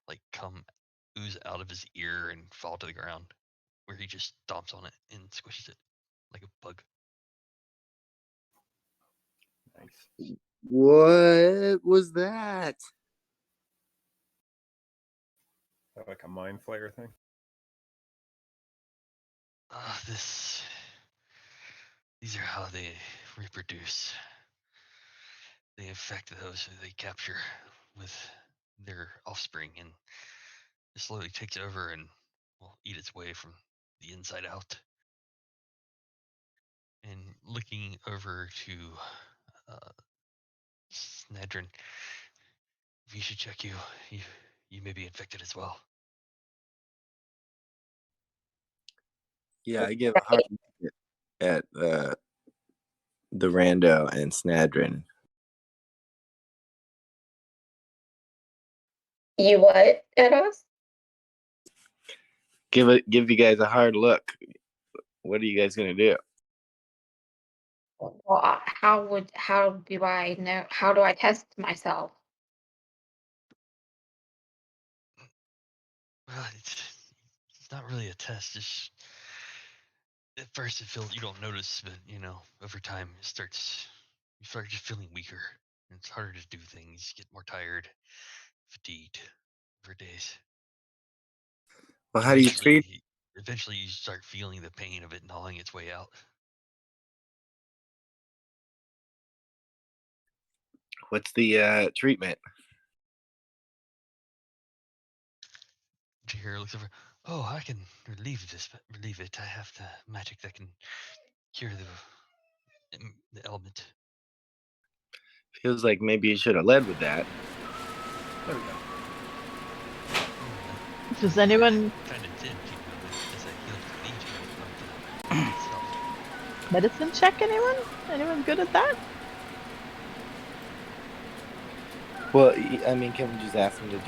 like ooze out of his ear and fall to the ground, where he just stomps on it and squishes it like a bug. Nice. What was that? Like a mind flayer thing? These are how they reproduce. They infect those who they capture with their offspring, and it slowly takes over and will eat its way from the inside out. And looking over to Snadrin, we should check you. You may be infected as well. Yeah, I give a hard look at the rando and Snadrin. You what at us? Give you guys a hard look. What are you guys gonna do? Well, how do I know? How do I test myself? Well, it's not really a test. Just at first it feels you don't notice, but over time you start just feeling weaker. And it's harder to do things. You get more tired, fatigued for days. Well, how do you treat? Eventually, you start feeling the pain of it gnawing its way out. What's the treatment? Jahira looks over. Oh, I can relieve it. I have the magic that can cure the ailment. Feels like maybe you should have led with that. There we go. Does anyone kind of did as I healed the legion itself. medicine check anyone? Anyone good at that? Well, I mean, can we just ask him to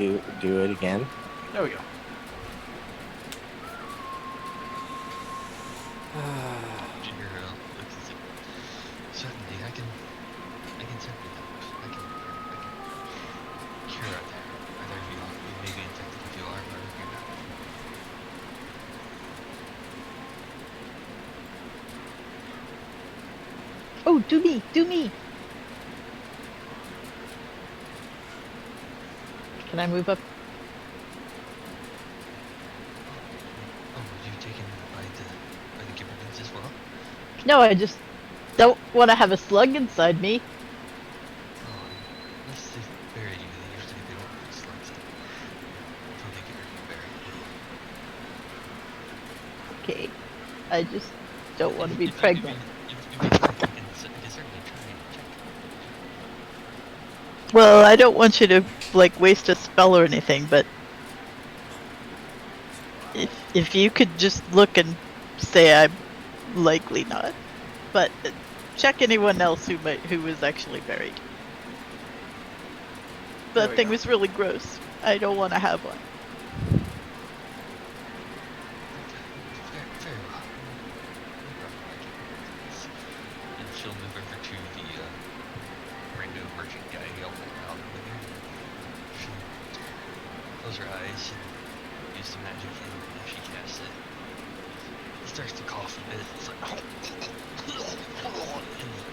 do it again? There we go. Jahira looks as if certainly I can certainly help. I can cure either of you. You may be infected if you are, or if you're not. Oh, do me! Can I move up? Oh, were you taken by the Gibberlins as well? No, I just don't want to have a slug inside me. Oh, unless they bury you, usually they don't put slugs in until they get you buried. Okay. I just don't want to be pregnant. You can certainly try and check. Well, I don't want you to waste a spell or anything, but if you could just look and say I'm likely not, but check anyone else who was actually buried. That thing was really gross. I don't want to have one. Very well. And she'll move over to the rando merchant guy helping out with her. She'll close her eyes and use the magic, and as she casts it, he starts to cough a bit. It's like, and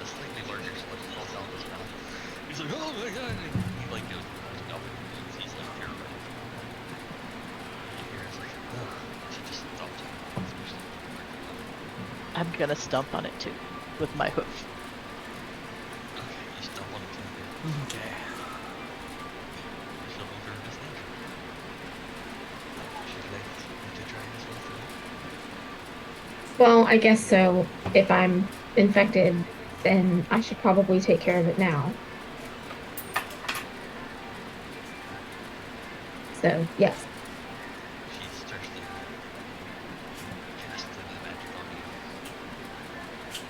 a slightly larger slug falls out of his mouth. He's like, oh my god! And he goes, no, he's terrified. It's like, oh, she just stopped. I'm gonna stomp on it too, with my hoof. Okay, you stomp on it too. Okay. She'll move her this nature. She'd like to try as well for Well, I guess so. If I'm infected, then I should probably take care of it now. So, yes. She starts to cast the magic on you.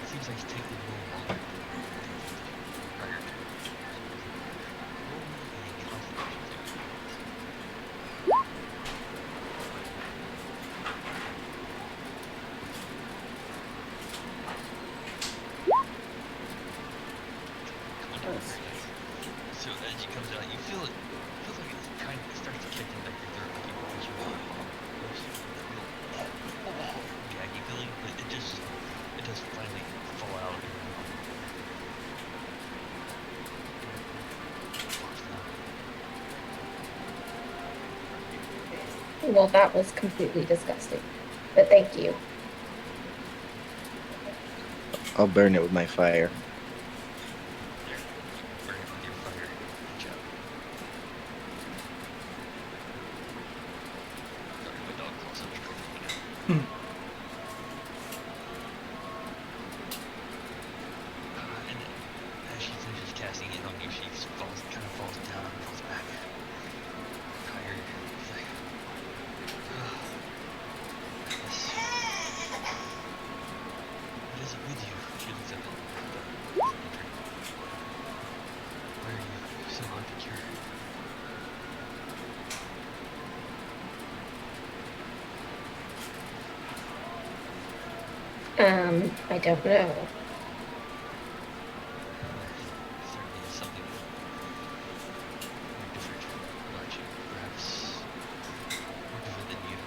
It seems like it's taking a little longer prior to it. Roll me a constitution saving throw, please. So as you comes out, you feel it. Feels like it starts to kick in back your Well, that was completely disgusting. But thank you. I'll burn it with my fire. There, you burn it with your fire. Good job. Sorry, my dog calls so much crazy. And then, as she finishes casting it on you, she kind of falls down and falls back. Tired. She's like, yes. What is it with you? She looks up at the drink. Why are you so hard to cure? I don't know. Certainly is something very different about you. Perhaps more different than you know.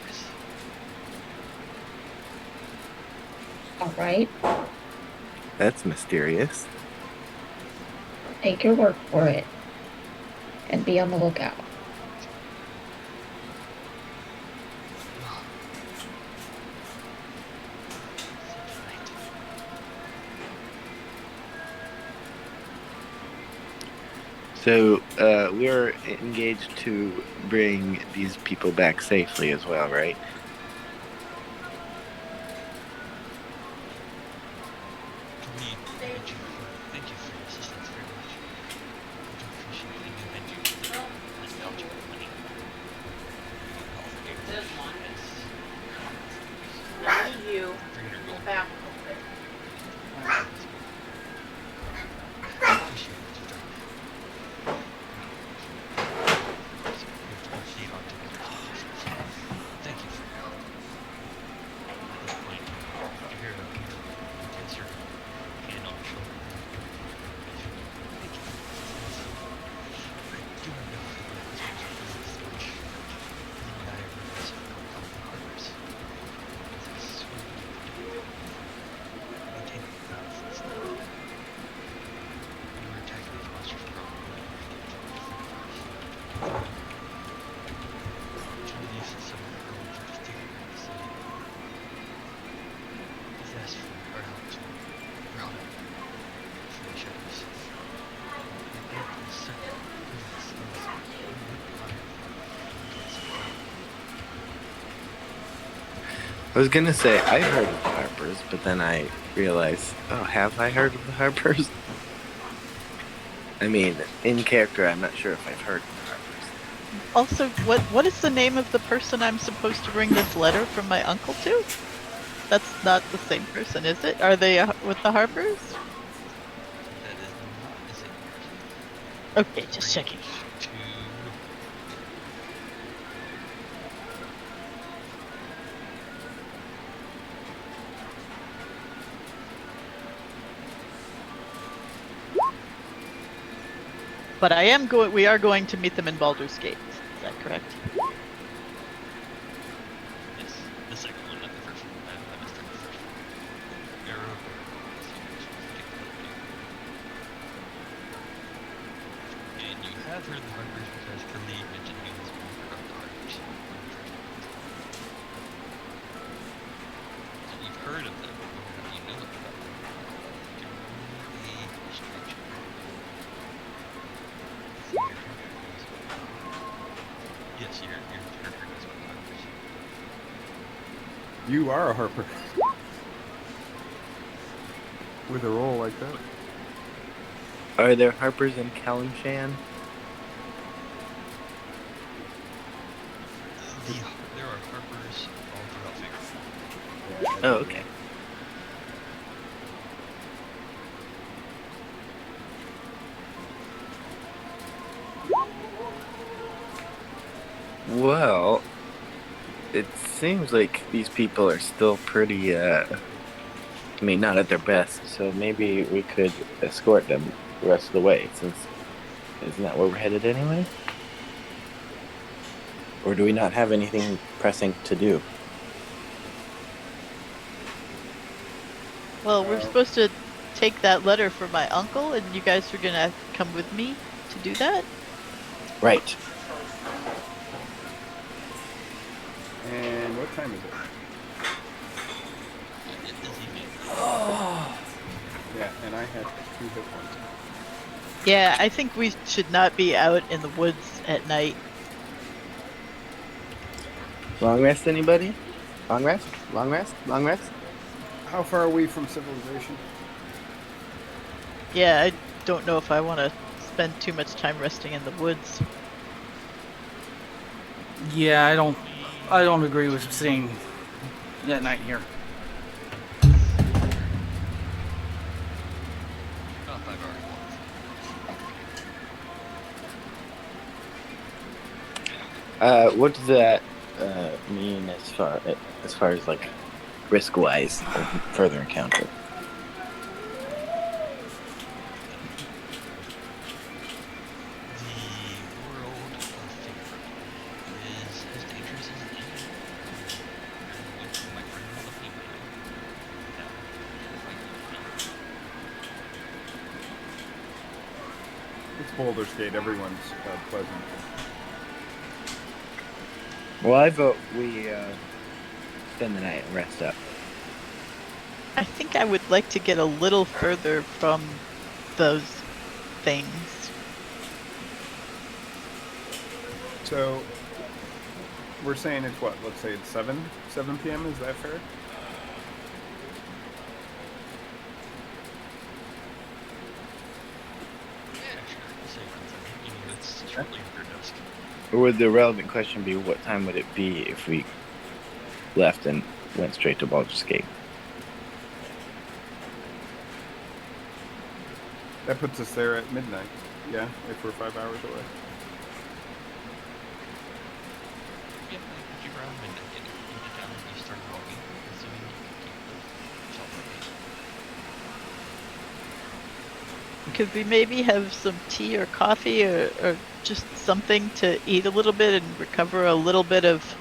Yes. All right. That's mysterious. Take your word for it. And be on the lookout. So we're engaged to bring these people back safely as well, right? Thank you for your assistance very much. I do appreciate it. And you the voucher money. I need you 300 gold. back. I appreciate what you've done. So we have to proceed on to other situations. Thank you for your help. At this point, you hear you place your hand on your shoulder. Thank you. I do not know if it was this much. And I have heard this from a couple of harbors. It's a sweet maintain the balance and stuff. We were attacking these monsters for our own. Opportunities and some of the early just taking back the city. He's asked for our help to round up from the shadows. And it is certain presence of I was gonna say I heard of the Harpers, but then I realized, oh, have I heard of the Harpers? I mean, in character, I'm not sure if I've heard of the Harpers. Also, what is the name of the person I'm supposed to bring this letter from my uncle to? That's not the same person, is it? Are they with the Harpers? that is not the same person. Okay, just checking. To But we are going to meet them in Baldur's Gate. Is that correct? yes, the second one, not the first one. I messed up the first one. Arrow. And you have heard the Harpers because Khalid mentioned he was one of the Harpers. So you've heard of them, but what do you know about them? Give me a history check. Yes, your character knows about the Harpers. You are a Harper. With a roll like that. Are there Harpers in Kalimshan? There are Harpers all throughout Faerûn. Oh, okay. Well, it seems like these people are still pretty, I mean, not at their best, so maybe we could escort them the rest of the way, since isn't that where we're headed anyway? Or do we not have anything pressing to do? Well, we're supposed to take that letter from my uncle, and you guys are gonna come with me to do that? Right. time is it? It is evening. Yeah, and I had 2 hit points. Yeah, I think we should not be out in the woods at night. Long rest, anybody? Long rest? Long rest? Long rest? How far are we from civilization? Yeah, I don't know if I want to spend too much time resting in the woods. Yeah, I don't agree with staying that night here. About 5 hours long. What does that mean as far as like risk wise of further encounter? The world of Figure is as dangerous as any which might bring up a female. Now, It's Boulder's Gate. Everyone's pleasant. Well, I vote we spend the night and rest up. I think I would like to get a little further from those things. So, we're saying it's what? Let's say it's 7 p.m. Is that fair? yeah, sure. We'll say around 7. You know, it's shortly after dusk. Or would the relevant question be what time would it be if we left and went straight to Baldur's Gate? That puts us there at midnight. Yeah, if we're 5 hours away. Yeah, if you around midnight, get into town, you start walking, assuming you can keep the shop open. Could we maybe have some tea or coffee or just something to eat a little bit and recover a little bit of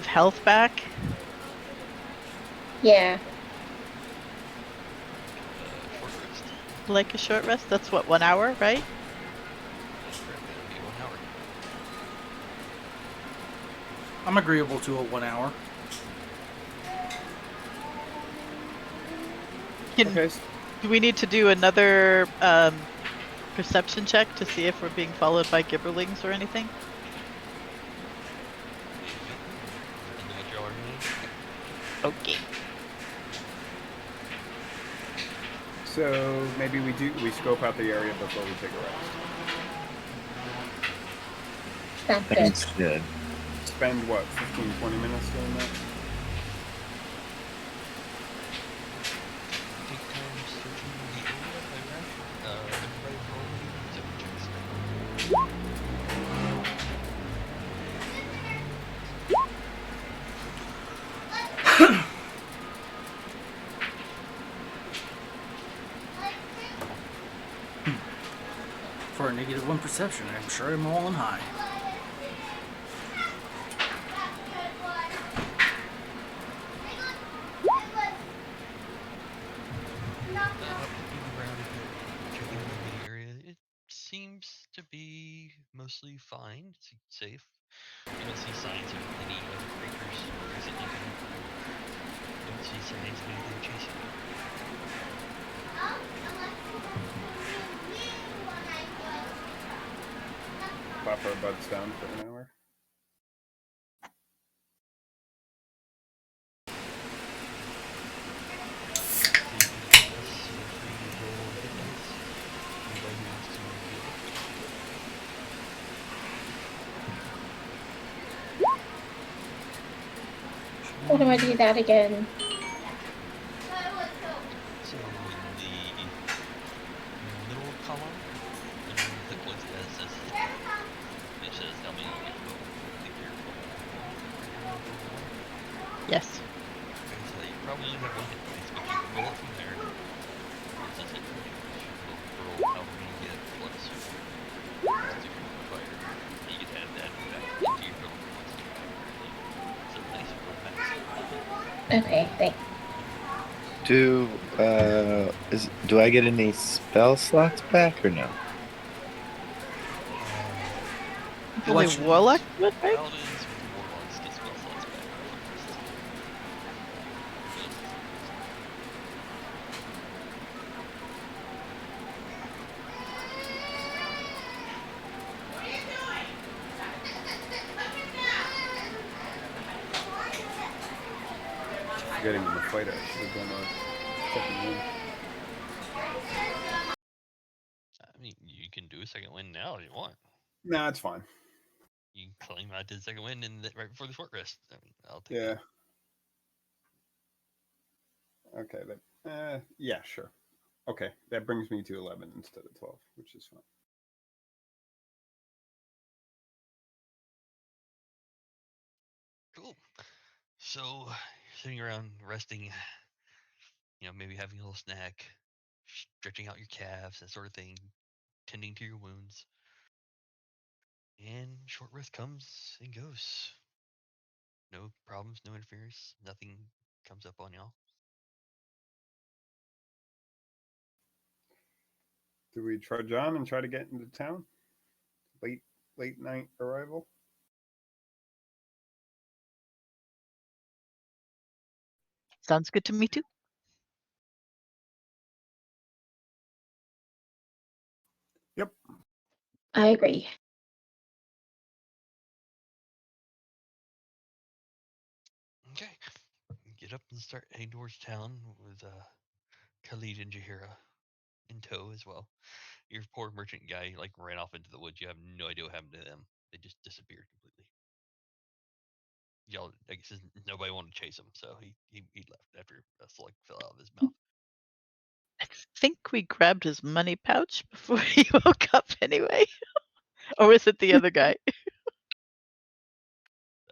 health back? Yeah. Short rest. Like a short rest? That's what, 1 hour, right? That's correct. That'll be 1 hour. I'm agreeable to a 1 hour. Okay. Do we need to do another perception check to see if we're being followed by gibberlings or anything? And what y'all are doing? Okay. So maybe we scope out the area before we take a rest. Sounds good. Thanks, good. Spend what, 15, 20 minutes doing that? Take time searching the area by round. Everybody roll perception checks. For a -1 perception, I'm sure I'm rolling high. Looking around a bit, checking over the area, it seems to be mostly fine. It's safe. You don't see signs of any other creatures presently coming through. You don't see signs of anything chasing you. Pop our butts down for an hour. Anything else? Feel free to roll hit dice. Anybody who wants to reveal it. How do I do that again? So in the middle column, underneath the points that says hit, it says how many you get total. I think you're level 1. Yes. Okay, so you probably only have 1 hit points, but you can roll it from there. It says hit points. You roll however many you get plus your different modifier. And you can add that back into your total points. So nice for max. Okay, thanks. Do I get any spell slots back or no? Only What- warlock would, right? Paladins with warlocks get spell slots back. forgetting in the fight I should have done our second win. I mean, you can do a second win now if you want. Nah, it's fine. You can claim I did second win right before the short rest. I mean, I'll take Yeah. that. Okay. Yeah, sure. Okay, that brings me to 11 instead of 12, which is fine. Cool. So you're sitting around resting, maybe having a little snack, stretching out your calves, that sort of thing, tending to your wounds. And short rest comes and goes. No problems, no interference, nothing comes up on y'all. Do we trudge on and try to get into town? Late night arrival? Sounds good to me too. Yep. I agree. Okay. Get up and start heading towards town with Khalid and Jahira in tow as well. Your poor merchant guy ran off into the woods. You have no idea what happened to them. They just disappeared completely. Y'all, I guess nobody wanted to chase him, so he left after a slug fell out of his mouth. I think we grabbed his money pouch before he woke up anyway. Or was it the other guy?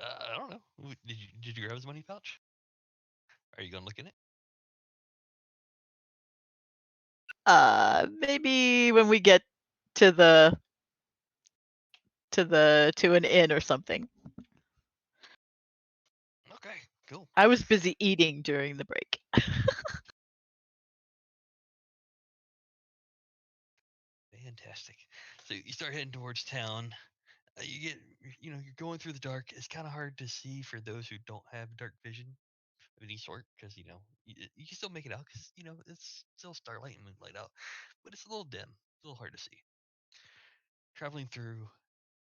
I don't know. Did you grab his money pouch? Are you gonna look in it? Maybe when we get to an inn or something. Okay, cool. I was busy eating during the break. Fantastic. So you start heading towards town. You get, you're going through the dark. It's kind of hard to see for those who don't have dark vision of any sort, because you can still make it out because it's still starlight and moonlight out, but it's a little dim. It's a little hard to see. Traveling through,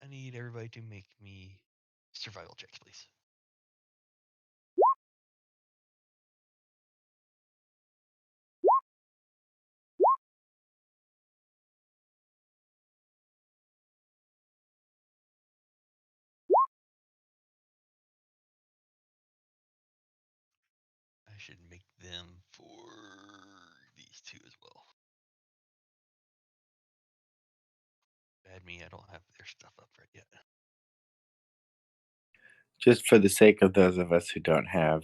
I need everybody to make me survival checks, please. I should make them for these two as well. Bad me, I don't have their stuff up right yet. Just for the sake of those of us who don't have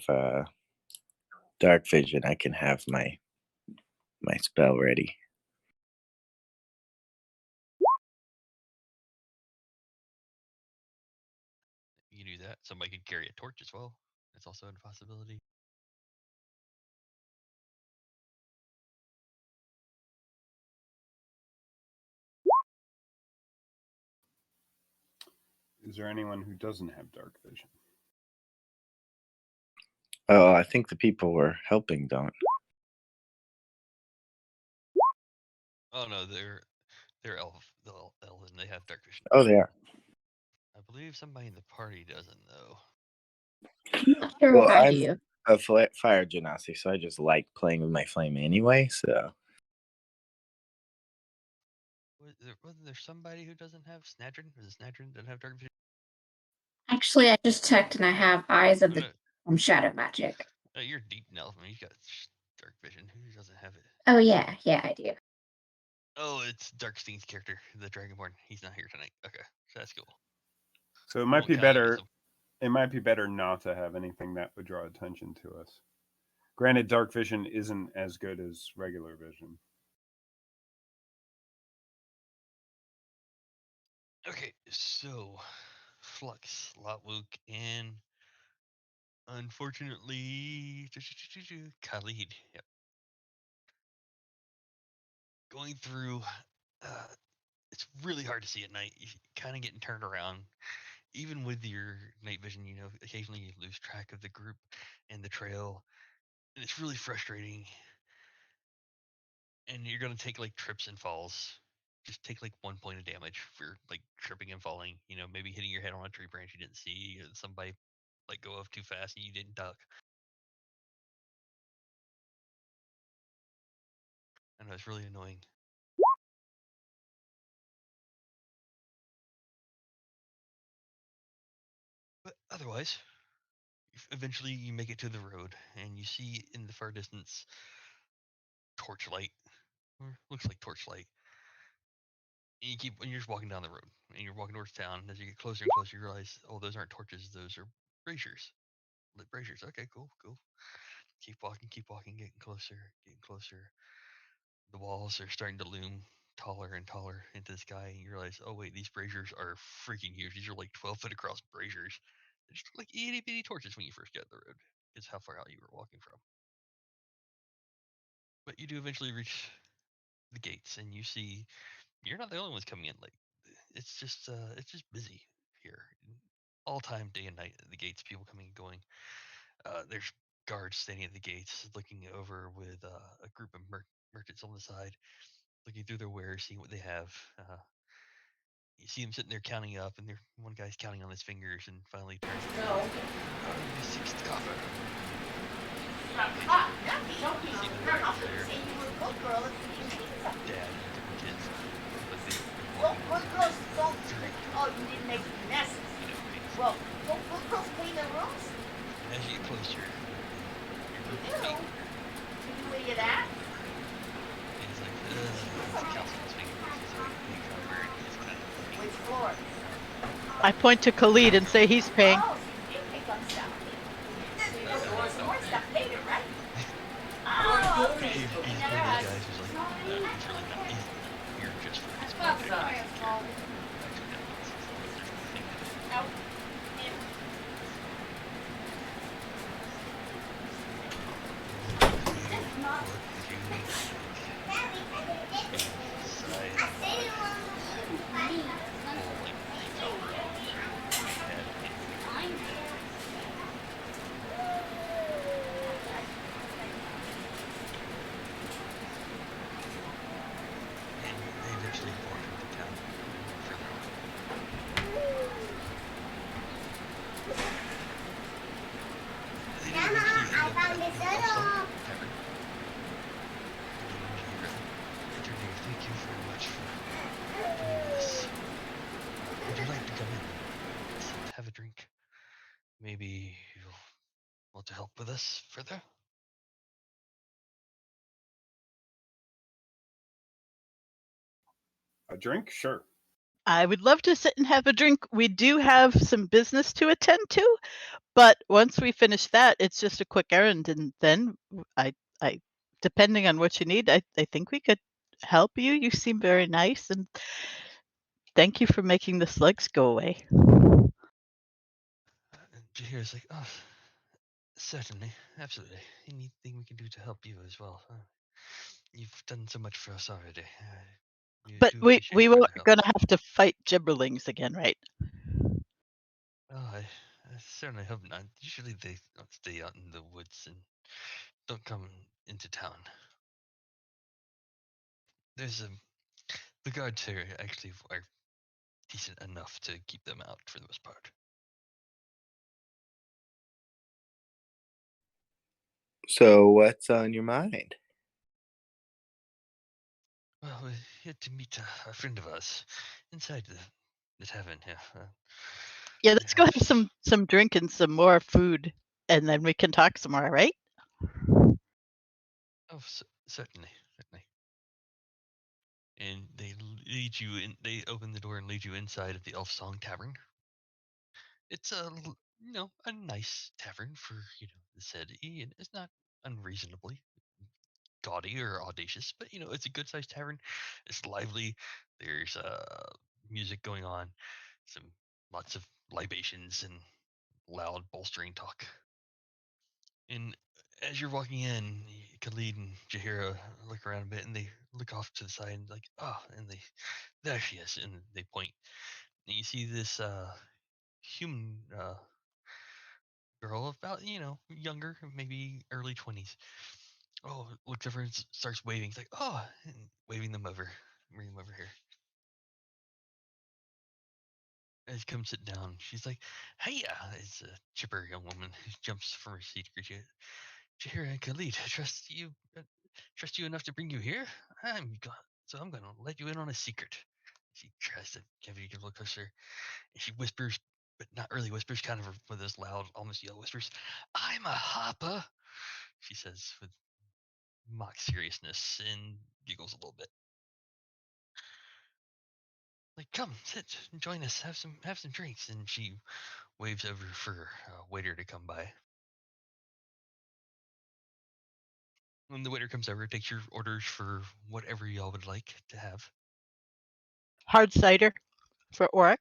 dark vision, I can have my spell ready. You can do that. Somebody could carry a torch as well. That's also a possibility. Is there anyone who doesn't have dark vision? Oh, I think the people we're helping don't. Oh no, they're elf. They're elven. They have dark vision. Oh, they are. I believe somebody in the party doesn't though. I'm not sure Well, if I I'm do. a fire genasi, so I just like playing with my flame anyway. So Wasn't there somebody who doesn't have Snadrin? Was it Snadrin that have dark vision? Actually, I just checked and I have Eyes of Oh, the no. from Shadow Magic. No, you're deep in elf. I mean, you got dark vision. Who doesn't have it? Oh yeah, I do. Oh, it's Darkstein's character, the Dragonborn. He's not here tonight. Okay, so that's cool. So it might Won't be count against better. him. It might be better not to have anything that would draw attention to us. Granted, dark vision isn't as good as regular vision. Okay, so Flux, Lotwook, and unfortunately Khalid. Yep. Going through, it's really hard to see at night. You're kind of getting turned around. Even with your night vision, occasionally you lose track of the group and the trail, and it's really frustrating. And you're gonna take trips and falls. Just take 1 point of damage for tripping and falling. Maybe hitting your head on a tree branch you didn't see, somebody go off too fast and you didn't duck. I know it's really annoying. But otherwise, eventually you make it to the road, and you see in the far distance torchlight, or looks like torchlight. And you're just walking down the road, and you're walking towards town. As you get closer and closer, you realize, oh, those aren't torches; those are braziers, lit braziers. Okay, cool. Keep walking, getting closer, The walls are starting to loom taller and taller into the sky, and you realize, oh wait, these braziers are freaking huge. These are like 12-foot across braziers. They're just like itty bitty torches when you first get to the road. Is how far out you were walking from. But you do eventually reach the gates, and you see you're not the only ones coming in. Like it's just busy here, all time, day and night. At the gates, people coming and going. There's guards standing at the gates, looking over with a group of merchants on the side, looking through their wares, seeing what they have. You see them sitting there counting up, and one guy's counting on his fingers, and finally turns to you. The sixth copper. Dad and different kids, but What girls don't drink? Oh, you didn't make messes. Well, what girls clean their rooms? As you get closer, You do. Can you weigh it at? he's like, counts on his fingers. He's like, big copper, and he's kind of Which floor? I point to Khalid and say he's paying. Oh, so you did pick up stuff. There was more stuff later, right? Oh, okay. He's one of those guys who's like, he's really not. He's here just for his project. Actually, Out. They eventually walked into town further on. Thank you very much for doing this. Would you like to come in? Sit, have a drink. Maybe you'll want to help with us further? A drink? Sure. I would love to sit and have a drink. We do have some business to attend to, but once we finish that, it's just a quick errand, and then I depending on what you need, I think we could help you. You seem very nice, and thank you for making the slugs go away. And Jahir's like, oh, certainly, absolutely. Anything we can do to help you as well. You've done so much for us already. But do we appreciate weren't further help. gonna have to fight gibberlings again, right? Oh, I certainly hope not. Usually they don't stay out in the woods and don't come into town. There's the guards here actually are decent enough to keep them out for the most part. So, what's on your mind? Well, we're here to meet a friend of ours inside the tavern here. Yeah, let's go have some drink and some more food, and then we can talk some more, right? Oh, certainly. And they lead you in. They open the door and lead you inside of the Elf Song Tavern. It's a nice tavern for the city, and it's not unreasonably gaudy or audacious, but it's a good sized tavern. It's lively. There's music going on, lots of libations and loud bolstering talk. And as you're walking in, Khalid and Jahira look around a bit, and they look off to the side and like, oh, and there she is, and they point, and you see this human girl about younger, maybe early 20s. Oh, looks over and starts waving. It's like, oh, and waving them over, bring them over here. As you come sit down, she's like, hey, it's a chipper young woman who jumps from her seat to greet you. Jahira and Khalid, I trust you trust you enough to bring you here. So I'm gonna let you in on a secret. She tries to give you a little closer, and she whispers, but not really whispers, kind of with those loud, almost yellow whispers. I'm a hopper, she says with mock seriousness and giggles a little bit. Like, come, sit, join us, have some drinks. And she waves over for a waiter to come by. When the waiter comes over, takes your orders for whatever y'all would like to have. Hard cider for Oric.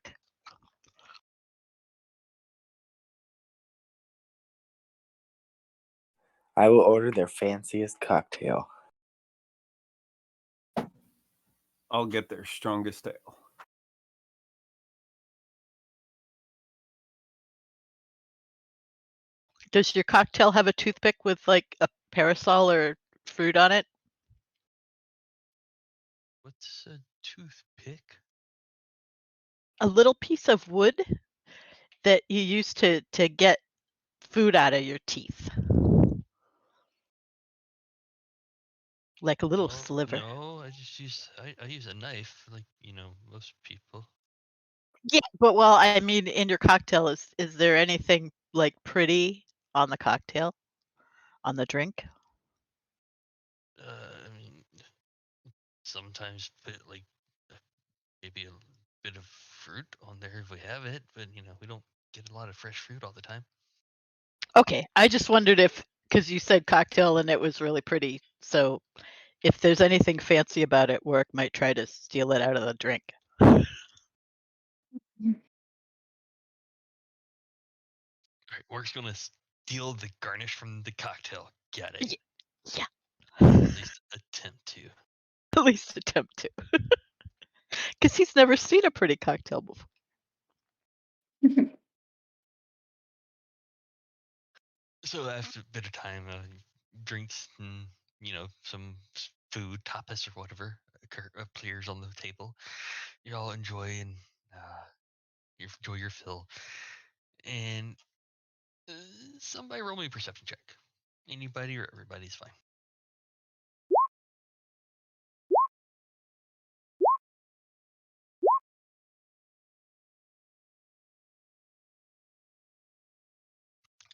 I will order their fanciest cocktail. I'll get their strongest ale. Does your cocktail have a toothpick with like a parasol or fruit on it? What's a toothpick? A little piece of wood that you use to get food out of your teeth. Like a little sliver. No, I just use a knife, like most people. Yeah, but well, I mean, in your cocktail, is there anything like pretty on the cocktail, on the drink? I mean, sometimes put like maybe a bit of fruit on there if we have it, but we don't get a lot of fresh fruit all the time. Okay, I just wondered if, because you said cocktail and it was really pretty, so if there's anything fancy about it, Work might try to steal it out of the drink. All right, Work's gonna steal the garnish from the cocktail. Get it? Yeah. At least attempt to. At least attempt to. Because he's never seen a pretty cocktail before. So after a bit of time, drinks and some food, tapas or whatever, appears on the table. You all enjoy and you enjoy your fill. And somebody roll me a perception check. Anybody or everybody's fine.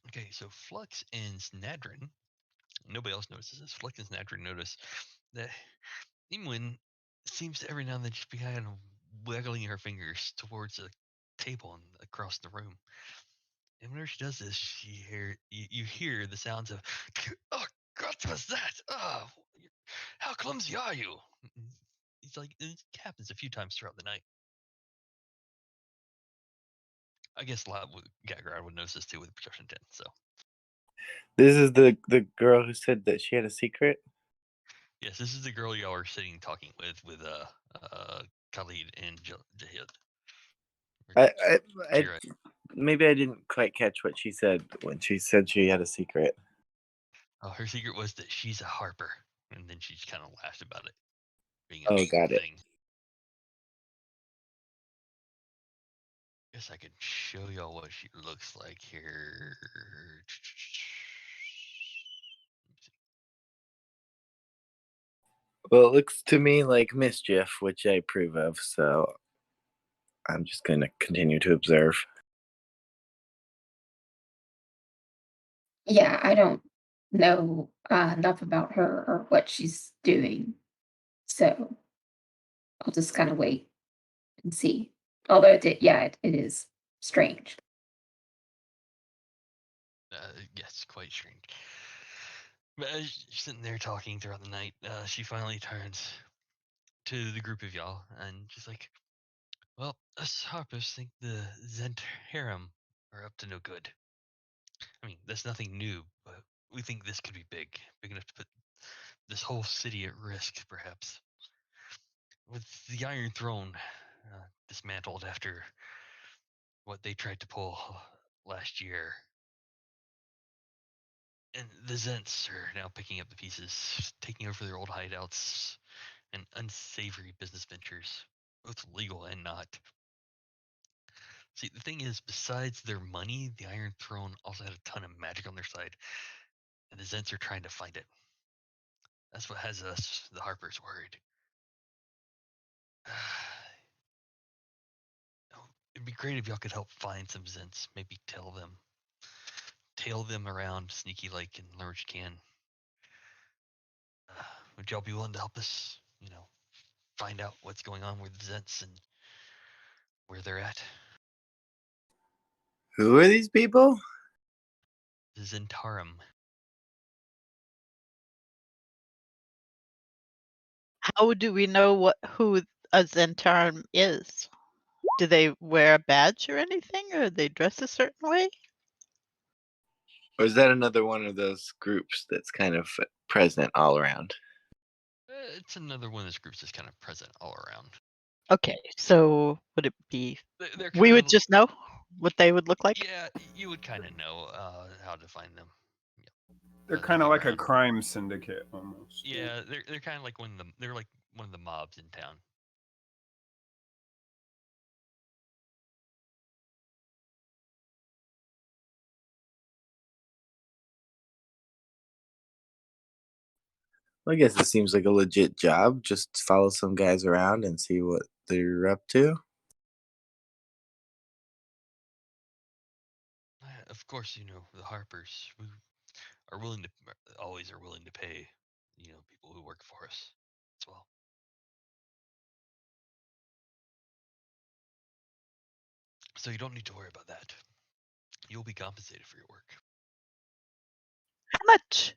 Okay, so Flux and Snadrin, nobody else notices this. Flux and Snadrin notice that Imwin seems to every now and then just be kind of wiggling her fingers towards a table and across the room. And whenever she does this, you hear the sounds of, "Oh, what was that? Oh, how clumsy are you?" It's like it happens a few times throughout the night. I guess Gagrad would notice this too with perception 10. So This is the girl who said that she had a secret. yes, this is the girl y'all are sitting talking with Khalid and Jahid. I maybe I didn't quite catch what she said when she said she had a secret. Oh, her secret was that she's a harper, and then she just kind of laughed about it being a Got it. thing. Guess I could show y'all what she looks like here. Well, it looks to me like mischief, which I approve of, so I'm just going to continue to observe. Yeah, I don't know enough about her or what she's doing. So I'll just kind of wait and see. Although it is strange. Yes, quite strange. But as she's sitting there talking throughout the night, she finally turns to the group of y'all and she's like, "Well, us harpers think the Zent harem are up to no good. I mean, that's nothing new, but we think this could be big enough to put this whole city at risk, perhaps. With the Iron Throne dismantled after what they tried to pull last year, and the Zents are now picking up the pieces, taking over their old hideouts and unsavory business ventures, both legal and not. See, the thing is, besides their money, the Iron Throne also had a ton of magic on their side, and the Zents are trying to find it. That's what has us, the Harpers, worried. It'd be great if y'all could help find some Zents. Maybe tail them around sneaky like and learn what you can. Would y'all be willing to help us? Find out what's going on with the Zents and where they're at. Who are these people? The Zentarum. How do we know who a Zentarum is? Do they wear a badge or anything, or they dress a certain way? Or is that another one of those groups that's kind of present all around? It's another one of those groups that's kind of present all around. Okay, so would it be They're we would kinda- just know what they would look like? Yeah, you would kind of know how to find them. They're How to kind of dig like a around. crime syndicate almost. Yeah, they're kind of like one of the mobs in town. Well, I guess it seems like a legit job. Just follow some guys around and see what they're up to. Of course, the Harpers we are willing to always are willing to pay, people who work for us as well. So you don't need to worry about that. You'll be compensated for your work. How much?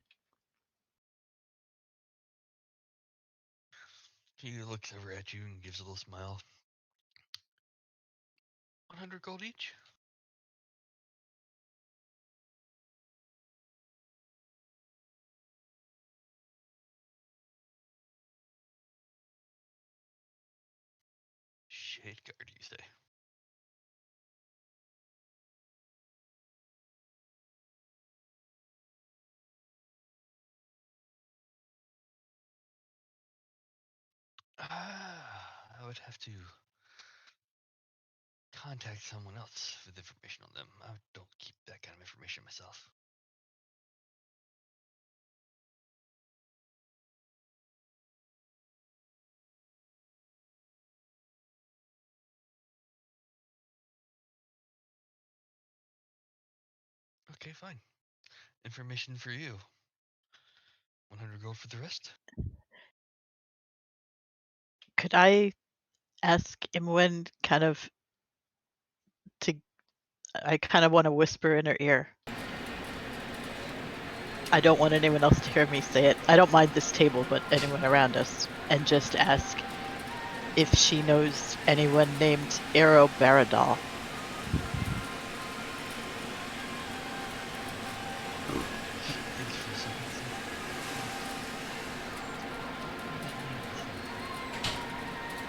He looks over at you and gives a little smile. 100 gold each. Shade guard, you say? I would have to contact someone else with information on them. I don't keep that kind of information myself. Okay, fine. Information for you. 100 gold for the rest. Could I ask Imwen I kind of want to whisper in her ear. I don't want anyone else to hear me say it. I don't mind this table, but anyone around us. And just ask if she knows anyone named Aero Baradal.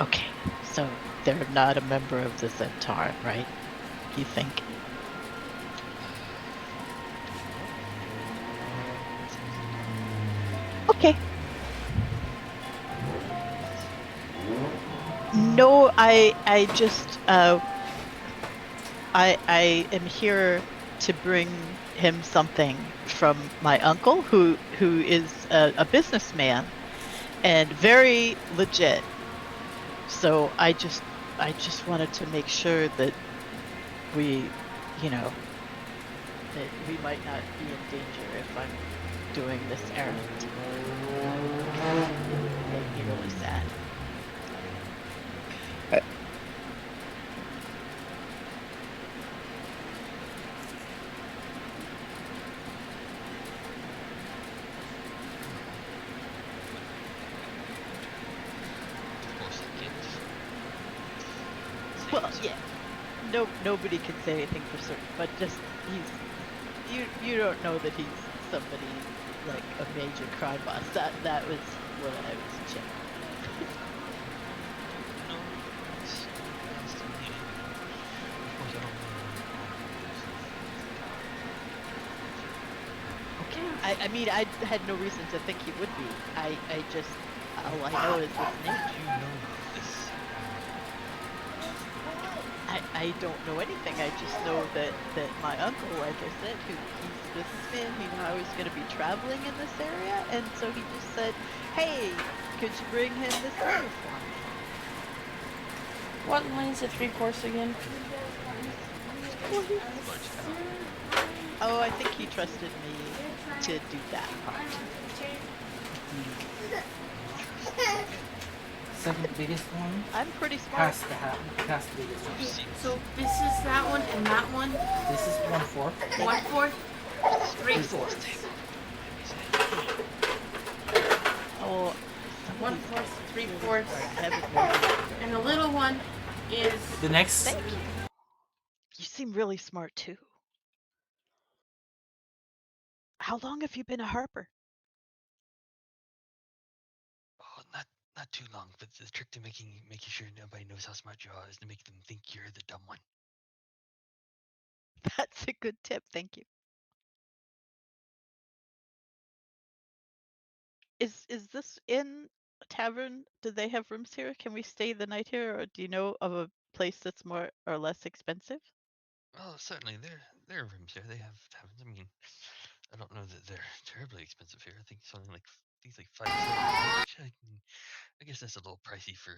Okay, so they're not a member of the Centaur, right? You think? Okay. No, I just I am here to bring him something from my uncle, who is a businessman and very legit. So I just wanted to make sure that we, that we might not be in danger if I'm doing this errand. It made me really sad. Well, yeah. Nobody can say anything for certain, but just you don't know that he's somebody like a major crime boss. That was what I was checking. No, it's to me. Of course, I don't know. Okay. I mean, I had no reason to think he would be. I just all I know is his name. Do you know this? I don't know anything. I just know that my uncle, like I said, he's a businessman. He knew I was going to be traveling in this area, and so he just said, "Hey, could you bring him this letter for me?" What line's the 3-course again? Oh, I think he trusted me to do that part. Second biggest one I'm pretty smart. has to be this one. So this is that one and that one. This is 1/4. 1/4, 3/4. Oh, 1/4, 3/4, I haven't. and the little one is. The next. Thank you. You seem really smart too. How long have you been a harper? Oh, not too long, but the trick to making sure nobody knows how smart you are is to make them think you're the dumb one. That's a good tip. Thank you. Is this in a tavern? Do they have rooms here? Can we stay the night here, or do you know of a place that's more or less expensive? Well, certainly there are rooms here. They have taverns. I mean, I don't know that they're terribly expensive here. I think something like 5 which I guess that's a little pricey for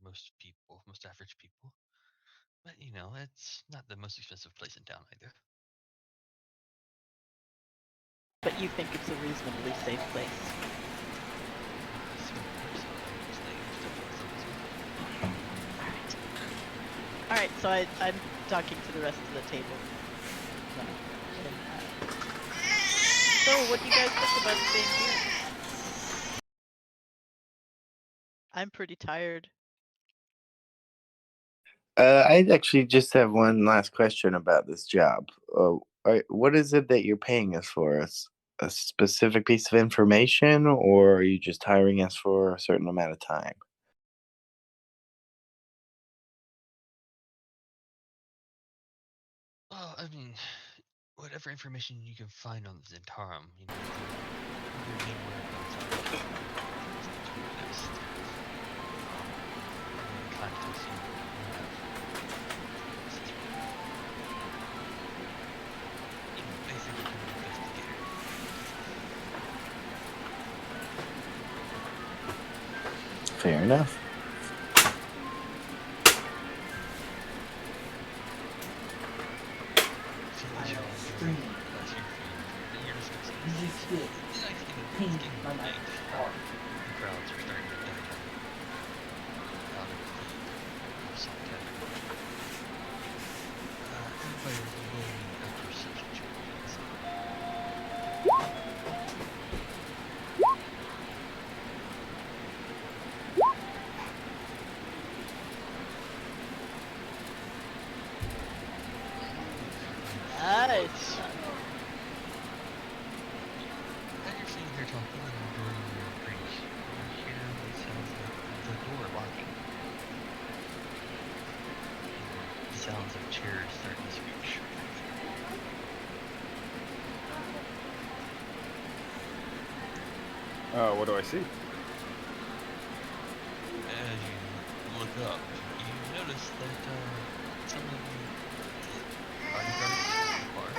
most people, most average people. But it's not the most expensive place in town either. But you think it's a reasonably safe place? All right. So I'm talking to the rest of the table. So what do you guys think about staying here? I'm pretty tired. I actually just have one last question about this job. What is it that you're paying us for? A specific piece of information, or are you just hiring us for a certain amount of time? Well, I mean, whatever information you can find on Zentarum, Fair enough. Nice. As you're sitting there talking and enjoying your drinks, you hear the sounds of the door locking. The sounds of chairs starting to screech. What do I see? As you look up, you notice that some of the bodyguards at the bar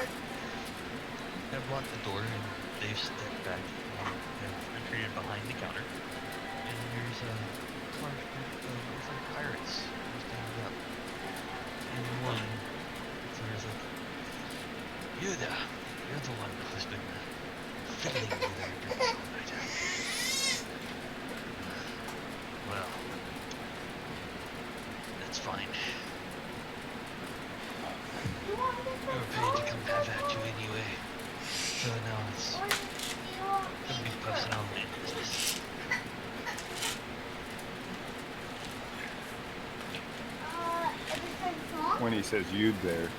have locked the door and they've stepped back and have retreated behind the counter. And there's a large group of looks like pirates standing up. And one there's like, "You there, you're the one who's been fiddling with our drinks all night." Well, that's fine. We were paid to come have at you anyway. So now it's gonna be personnel and business. When he says you there,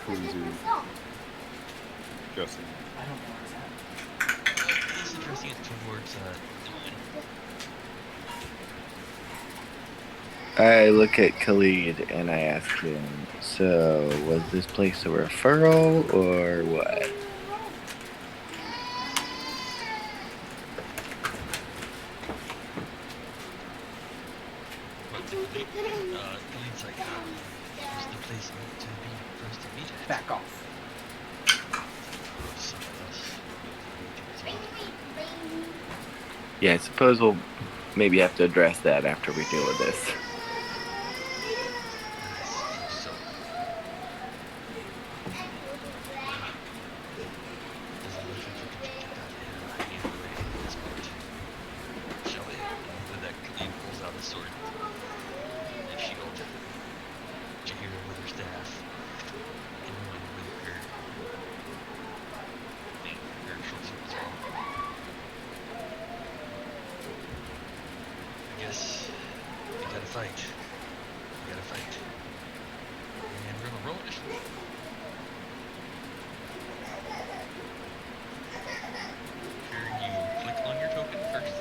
who's you? Justin. I don't know what's happening. He's addressing it towards I look at Khalid and I ask him, so was this place a referral or what? Khalid to meet at. Back off. Someone else. Bing, bing, bing. Yeah, I suppose we'll maybe have to address that after we deal with this. So, doesn't look like you can get that hanging away at this point. Shall we? And with that, Colleen pulls out a sword and shield. Jahira with her staff. And one with her thing, her short sword as well. I guess we gotta fight. We gotta fight. And we're gonna roll initiative. Here you click on your token first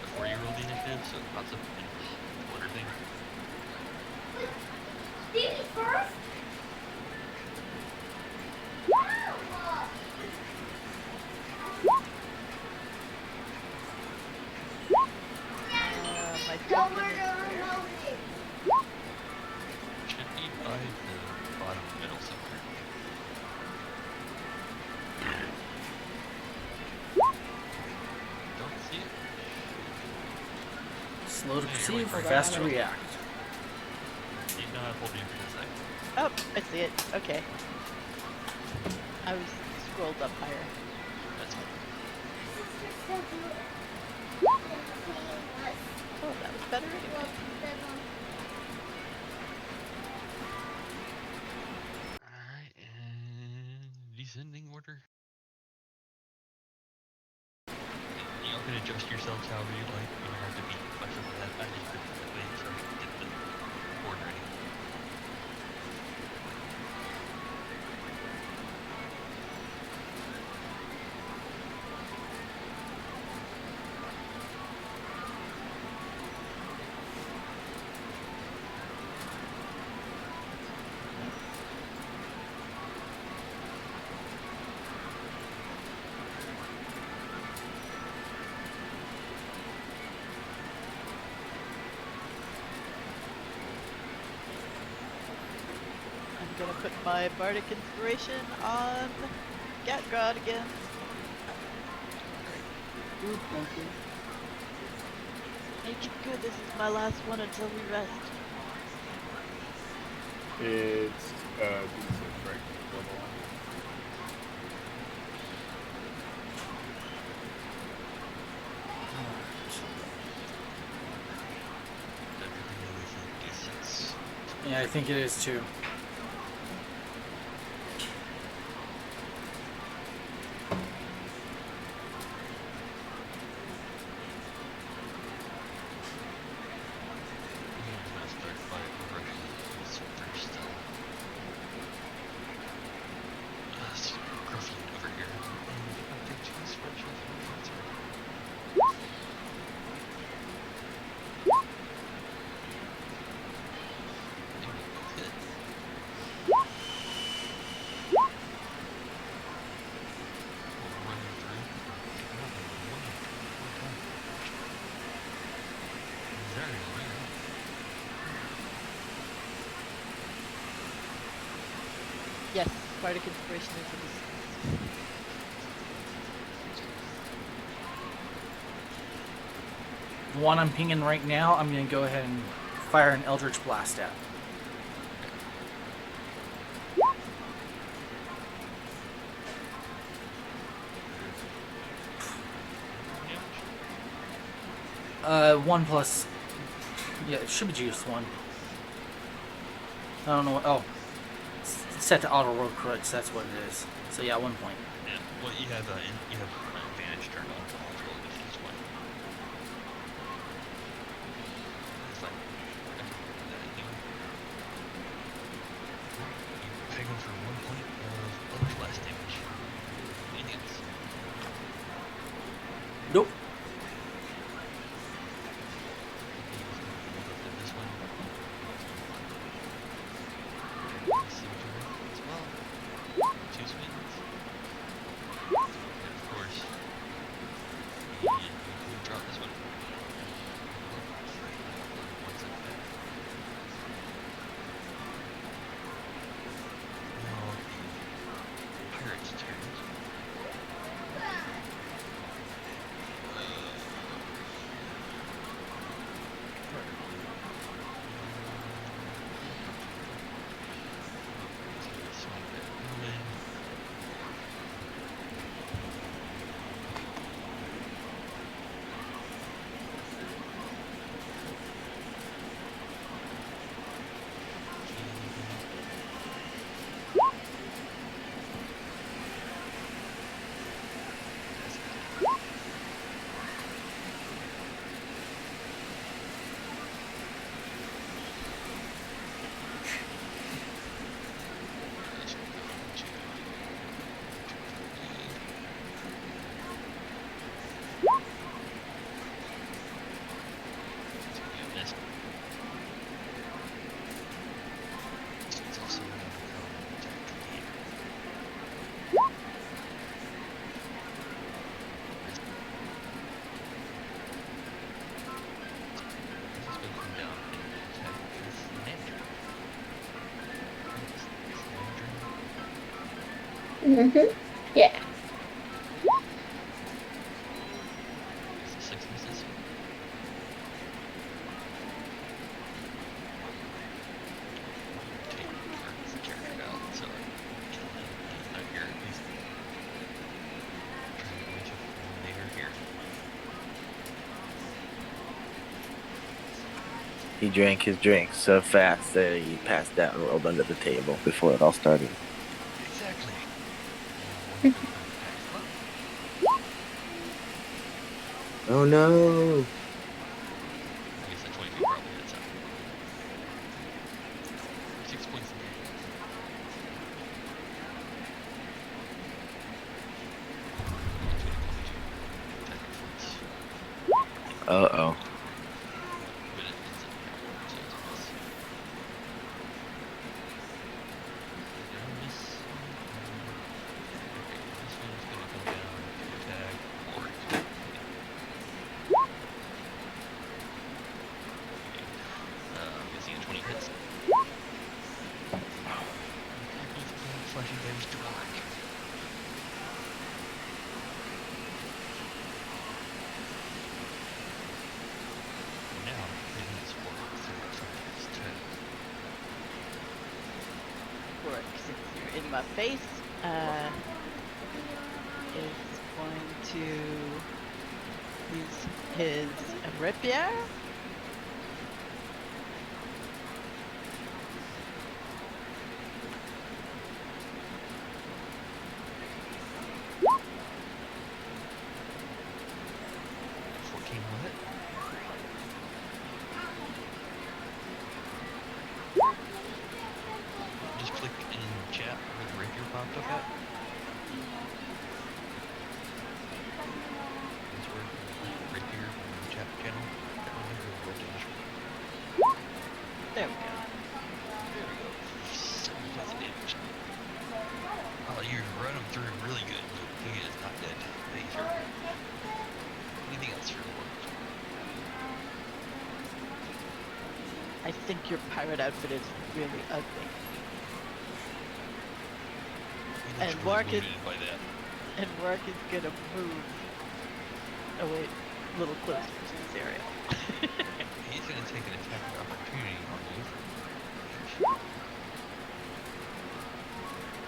before you roll the initiative, so it pops up in the order thing. Stevie first? My Tell token her is to where? remote it. Should be by the bottom middle somewhere. Don't see it? Slow to Yeah, perceive, hold on, fast to hold on. react. You know how to hold me for this second. Oh, I see it. Okay. I was scrolled up higher. That's fine. Oh, that was better anyway. Alright, and descending order. Y'all can adjust yourselves however you like. You don't have to be flexible with that. I just did it that way so I can get the board ready. I'm gonna put my bardic inspiration on Gatgrod again. Ooh, thank you. Make it good. This is my last one until we rest. It's D6, right? Level one. Everything is a D6. Yeah, I think it is too. I'm gonna start by brushing this first. Gruffy over here. And I think she's fresh off her cancer. And we both hit. Running through. Very weird. Yes, bardic inspiration is a D6. The one I'm pinging right now, I'm going to go ahead and fire an Eldritch Blast at. One plus. Yeah, it should be just one. I don't know what. Oh. It's set to auto roll crits, that's what it is. So yeah, 1 point. Yeah, well, you have advantage turned on to multiple initiatives one. That's fine. I can do that anyway. You peg him for 1 point of Eldritch Blast damage. Anything else? Nope. We'll go for this one. See what you roll as well. 2 swings. And of course, Yeah. Is the 6 misses? Table or the character out, so he's not here at least. Trying to reach a later here. He drank his drink so fast that he passed out and rolled under the table before it all started. Exactly. One confirmed attack slot. Oh no! I guess that 22 probably hits him. 6 points of damage. Uh-oh. But it ends up there, so it's a miss. Did I miss? Okay, this one's gonna come down to attack or expect I'm guessing a 20 hits. Flashing damage to rock. Now, hitting this for something's turn. Work, since you're in my face, is going to use his rapier. Just click in chat where the rapier popped up at. That's where rapier in the chat channel. There we go. There we go. 7 points of damage. Oh, you run him through really good. He is not dead. But he's hurt. Anything else for the work? I think your pirate outfit is really ugly. He looks And really Mark is wounded by that. and Mark is gonna move away a little closer to this area. He's gonna take an attack of opportunity on you.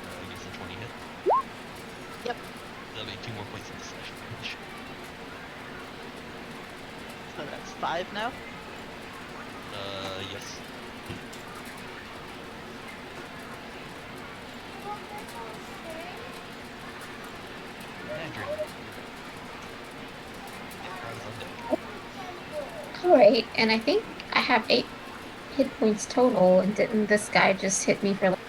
I guess a 20 hit. Yep. That'll be 2 more points in the slash damage. So that's 5 now. Yes. Andrew. Alright, and I think I have 8 hit points total, and didn't this guy just hit me for like...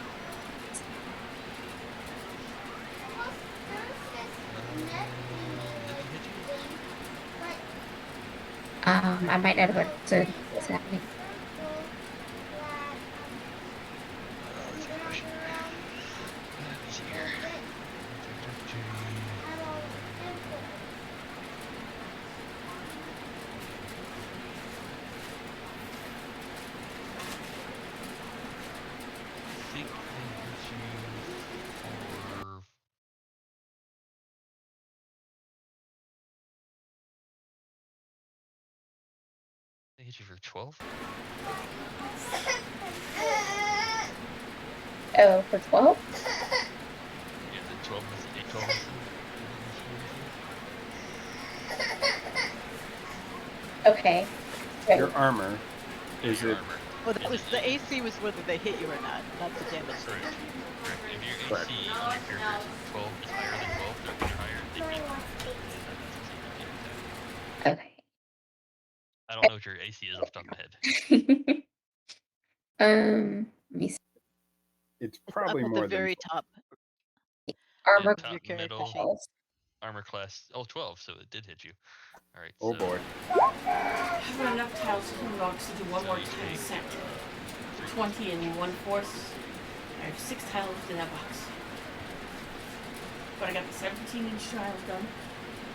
I might not have understood what's happening. Let's see a question. Let's see here. I think they hit you for... They hit you for 12? Oh, for 12? Yeah, the 12 was 8, 12 was Okay. Right. Your armor, is your it? armor. Well, that was the AC was whether they hit you or not the damage. Correct. Correct. If your Correct. AC on your character is 12 is higher than 12, they're higher, they beat you. Okay. I don't know what your AC is off the top of my head. Let me see. It's It's up probably at more the than very top Armor of top, your character middle. sheet. class. Armor class, 12, so it did hit you. Alright, Oh so boy. I have enough tiles to rocks to do one So more you time take, set. 3 20 and 1/4. I have 6 tiles in that box. But I got the 17-inch tiles done.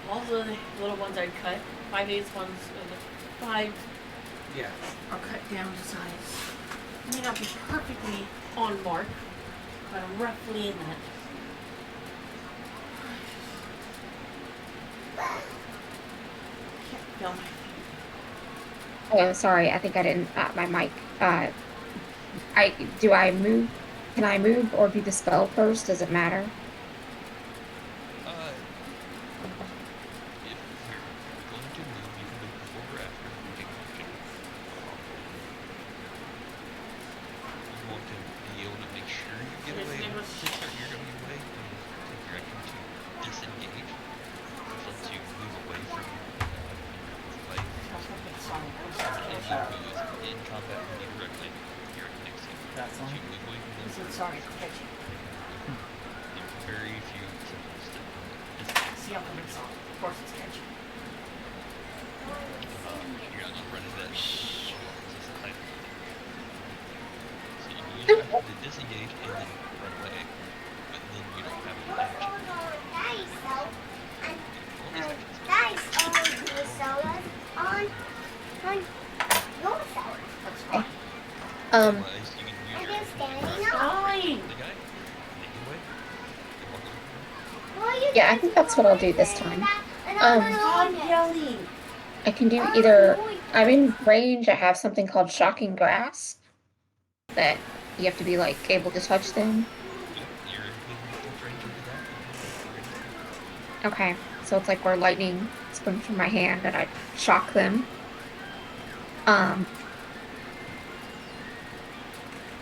All the little ones I cut, 5/8 ones, the 5 Yeah. are cut down to size. May not be perfectly on mark, but I'm roughly in that No, my Oh, sorry. I think I didn't. My mic. Do I move? Can I move or do the spell first? Does it matter? If you're going to move, you can move before or after you take an action. You want to be able to make sure you get His away name to was- start your going away, and take your action to disengage, which lets you move away from the fight. That's what they saw. If you move in combat with you directly, you're right next to you. That's If you fine. move away from them, He said sorry for catching. there's very few exceptions to this. See how come it's on. Of course it's catching. You're not just running that this is the height. So you can use your action to disengage and then run away, but then you don't have an action. All these actions. That's fine. Otherwise, you can use your action to Fine. the guy, make him away, and walk away from him. Yeah, I think that's what I'll do this time. Stop yelling. I can do either. I'm in range. I have something called shocking grass that you have to be like able to touch them. You're within range of that. Okay, so it's like where lightning springs from my hand and I shock them.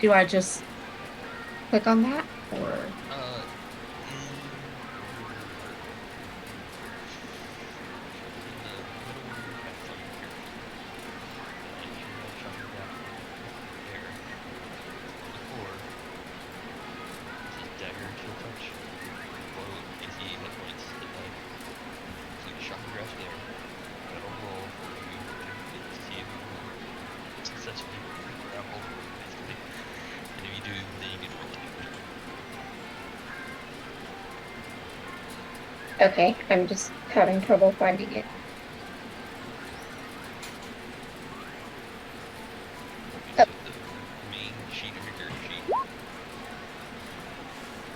Do I just click on that or? Successfully grapple, basically. And if you do, then you get roll damage. Okay, I'm just having trouble finding it. So the main sheet of your character sheet,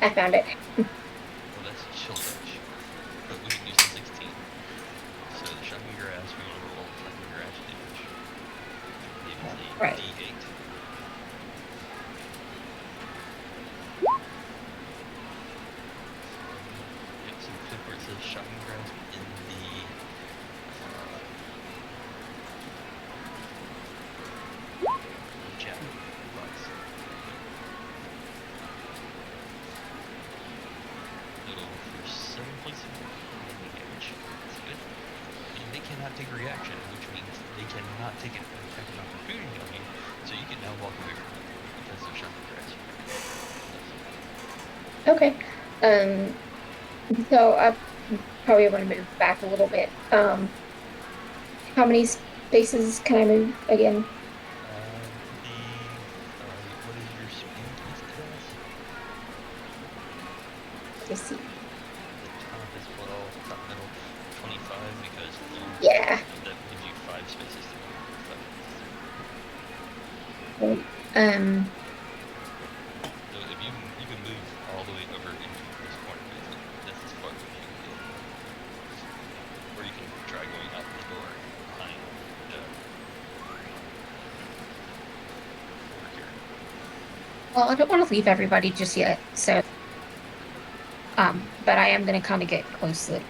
I found it. well, that's chill touch, but we can use the 16. So the shocking grass, we want to roll shocking grass damage. It is a Right. D8. Yeah, so click where it says shocking grass in the chat box. So for 7 points of lightning damage. That's good. And they cannot take a reaction, which means they cannot take an attack of opportunity on you, so you can now walk away from them because of shocking grass. Okay. So I probably want to move back a little bit. How many spaces can I move again? What is your speed class? Let's see. The top is 12, top middle 25 because Yeah. that gives you 5 spaces to move. Well, So if you can move all the way over into this corner, basically. That's as far as you can get. Or you can try going out the door behind the over here. well, I don't want to leave everybody just yet, so. But I am gonna kind of get close to it.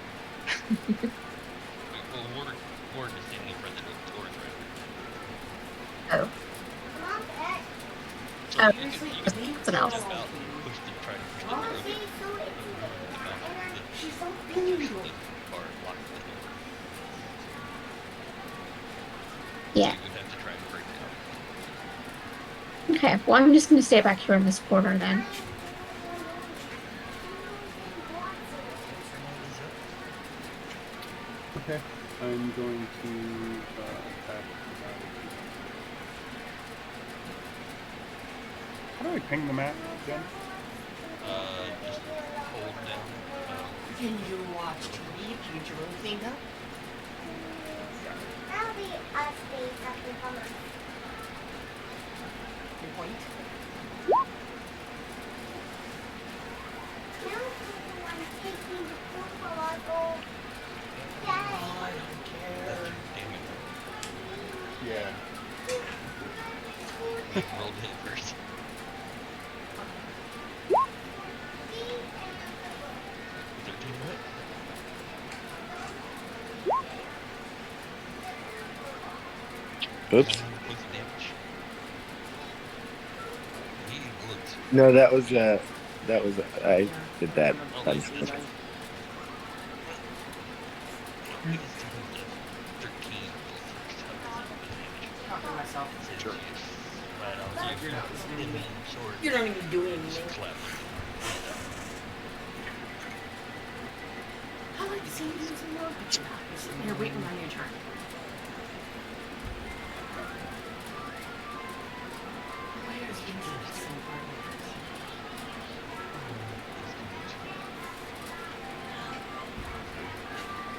Well, Ward is standing in front of the doors right Oh. So Oh, you can something else. step out and push the try to push the door open. The mount She's so the big. bar lock the door. Yeah. So you would have to try and break it out. Okay. Well, I'm just gonna stay back here in this corner then. Okay, I'm going to attack. How do I ping the map, Jen? Just hold down. Can you watch TV if you get your room cleaned up? That'll be us being something from us. Your point? Now people want to take me to pool while I go. Oh, I don't care. Damage Oops. 9 points of damage. He looked. No, that was I did that. Oh, on that's accident. right. We just do the 13 roll first. How does it do damage? Talking to myself. It says Sure. you flat out You're not give listening to him me. sword. You're not even doing Just anything. clap him. I like to see you doing some work, but you're not. You're sitting here waiting on your turn. Where's interesting partners?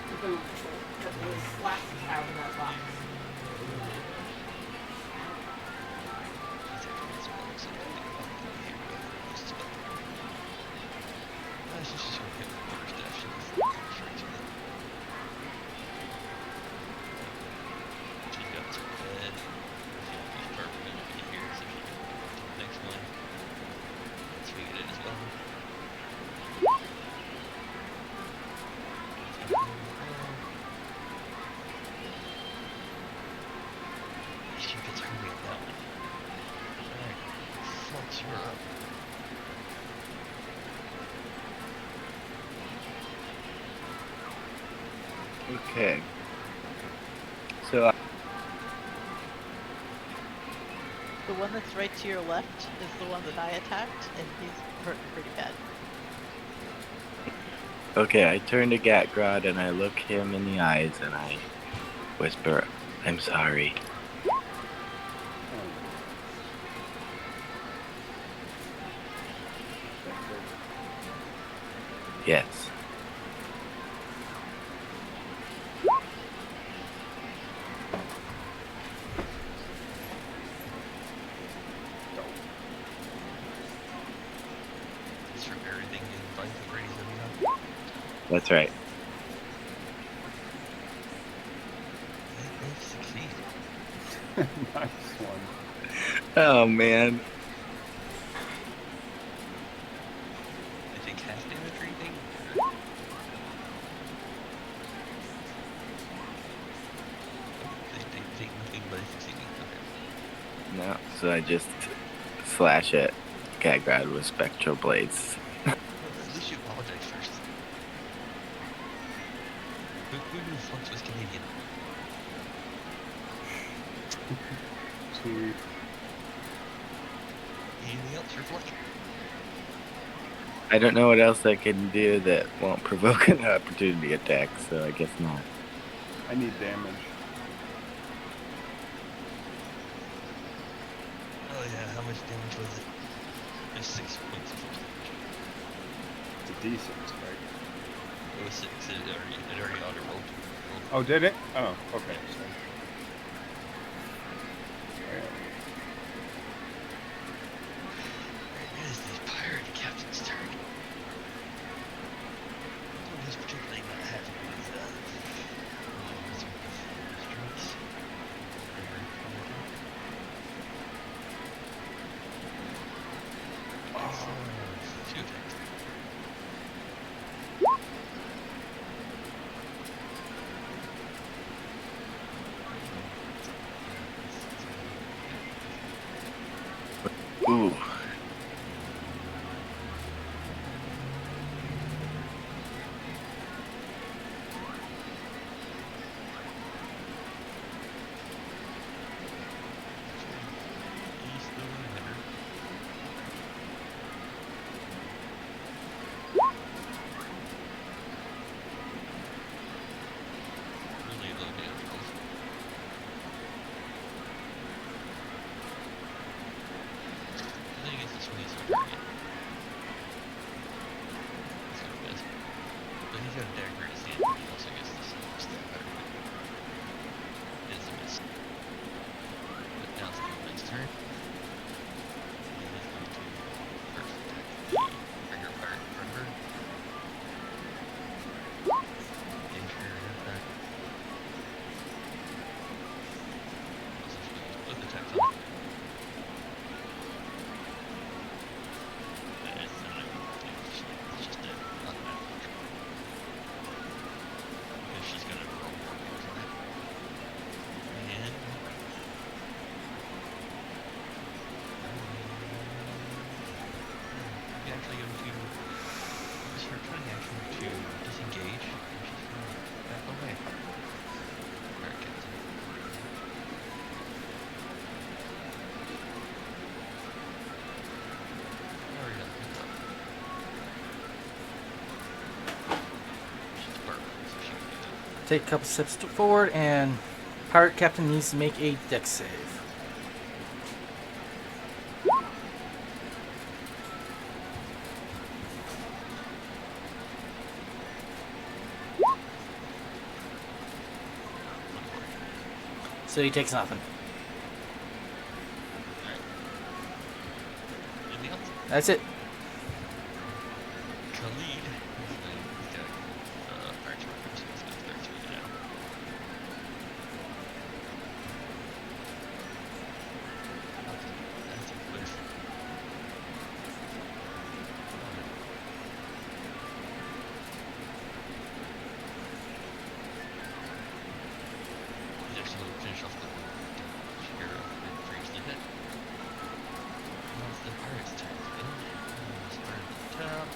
The boot control. Because it was last out in that box. He's after his spell, so I think I'll here we go. Just spell. She's just gonna hit with quarter staff. She gets straight to it. She got some red. She's purple and over here, so she can go to the next one. So we get it as well. She gets her way that one. Alright. Flux, you're up. Okay. So The one that's right to your left is the one that I attacked, and he's hurt pretty bad. okay, I turn to Gatgrod and I look him in the eyes and I whisper, "I'm sorry." Yes. It's from everything in Fight the Brady's living on. That's right. They succeed. Nice one. Oh man. They take half damage or anything? They take nothing by succeeding. Okay. No. So I just slash at Gatgrod with spectral blades. Well, at least you apologize first. Who knew Flux was Canadian? Sweet. Anything else for Flux? I don't know what else I can do that won't provoke an opportunity attack, so I guess not. I need damage. Oh yeah, how much damage was it? It was 6 points of force damage. It's a D6, right? It was 6. It already auto-rolled. Oh, did it? Oh, okay. So. It is the pirate captain's turn. Who's particularly not happy with strikes. Two attacks. Ooh. He's the winner. Really low damage rolls. I think it's this one he's going to get. That's what it was. But he's got a dagger in his hand, but he also gets this stab out of it. It's a miss. But now it's the next turn. And he's going to first attack the Trigger Pirate Predator. Danger attack. Both attacks on it. It's just a automatic control. her cunning action to disengage, and she's gonna back away. Alright, Captain. Hurry up, pick up. She's barbed, so she can do that. Take a couple steps forward, and pirate captain needs to make a dex save. So he takes nothing. Anything else? That's it. Khalid, he's got Pirates Marker, so he's got 13 now. That's a good. He's actually going to finish off the hero for each hit. Now it's the pirate's turn. Start at the top.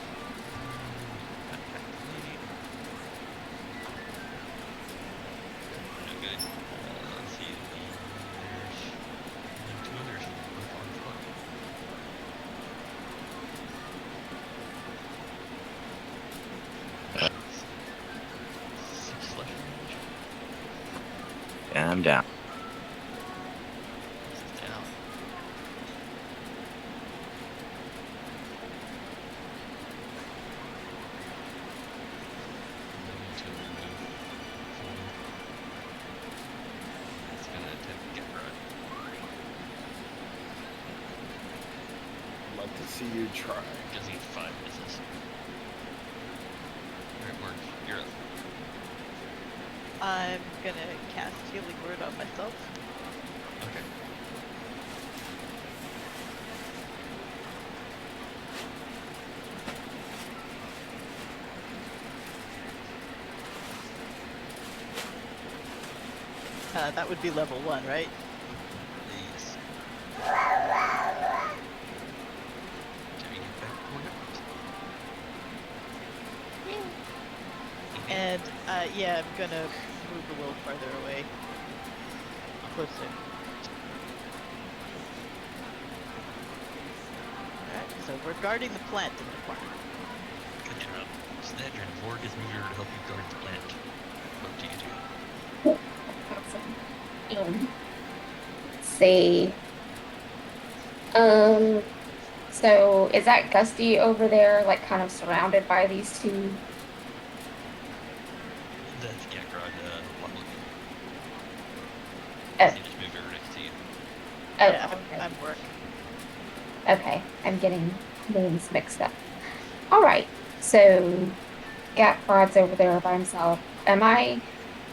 Attack the lead. No good. Let's see. There's two others both on foot. Six slashing damage. Yeah, I'm down. This is down. Going to move forward. It's gonna attempt to get run. I'd like to see you try. Just need 5 misses. Alright, Mark, you're up. I'm gonna cast Healing Word on myself. Okay. That would be level 1, right? Please. Did we get back for it? And yeah, I'm gonna move a little farther away. Closer. Alright, so we're guarding the plant in the corner. Good job. Snedrin, Vorg is moving to help you guard the plant. What do you do? Awesome. See. So is that Gusty over there, like kind of surrounded by these two? That's Gakrod, Luckily. Oh. He just moved over next to you. Oh, Yeah, okay. I'm work. Okay, I'm getting names mixed up. All right, so Gatrod's over there by himself. Am I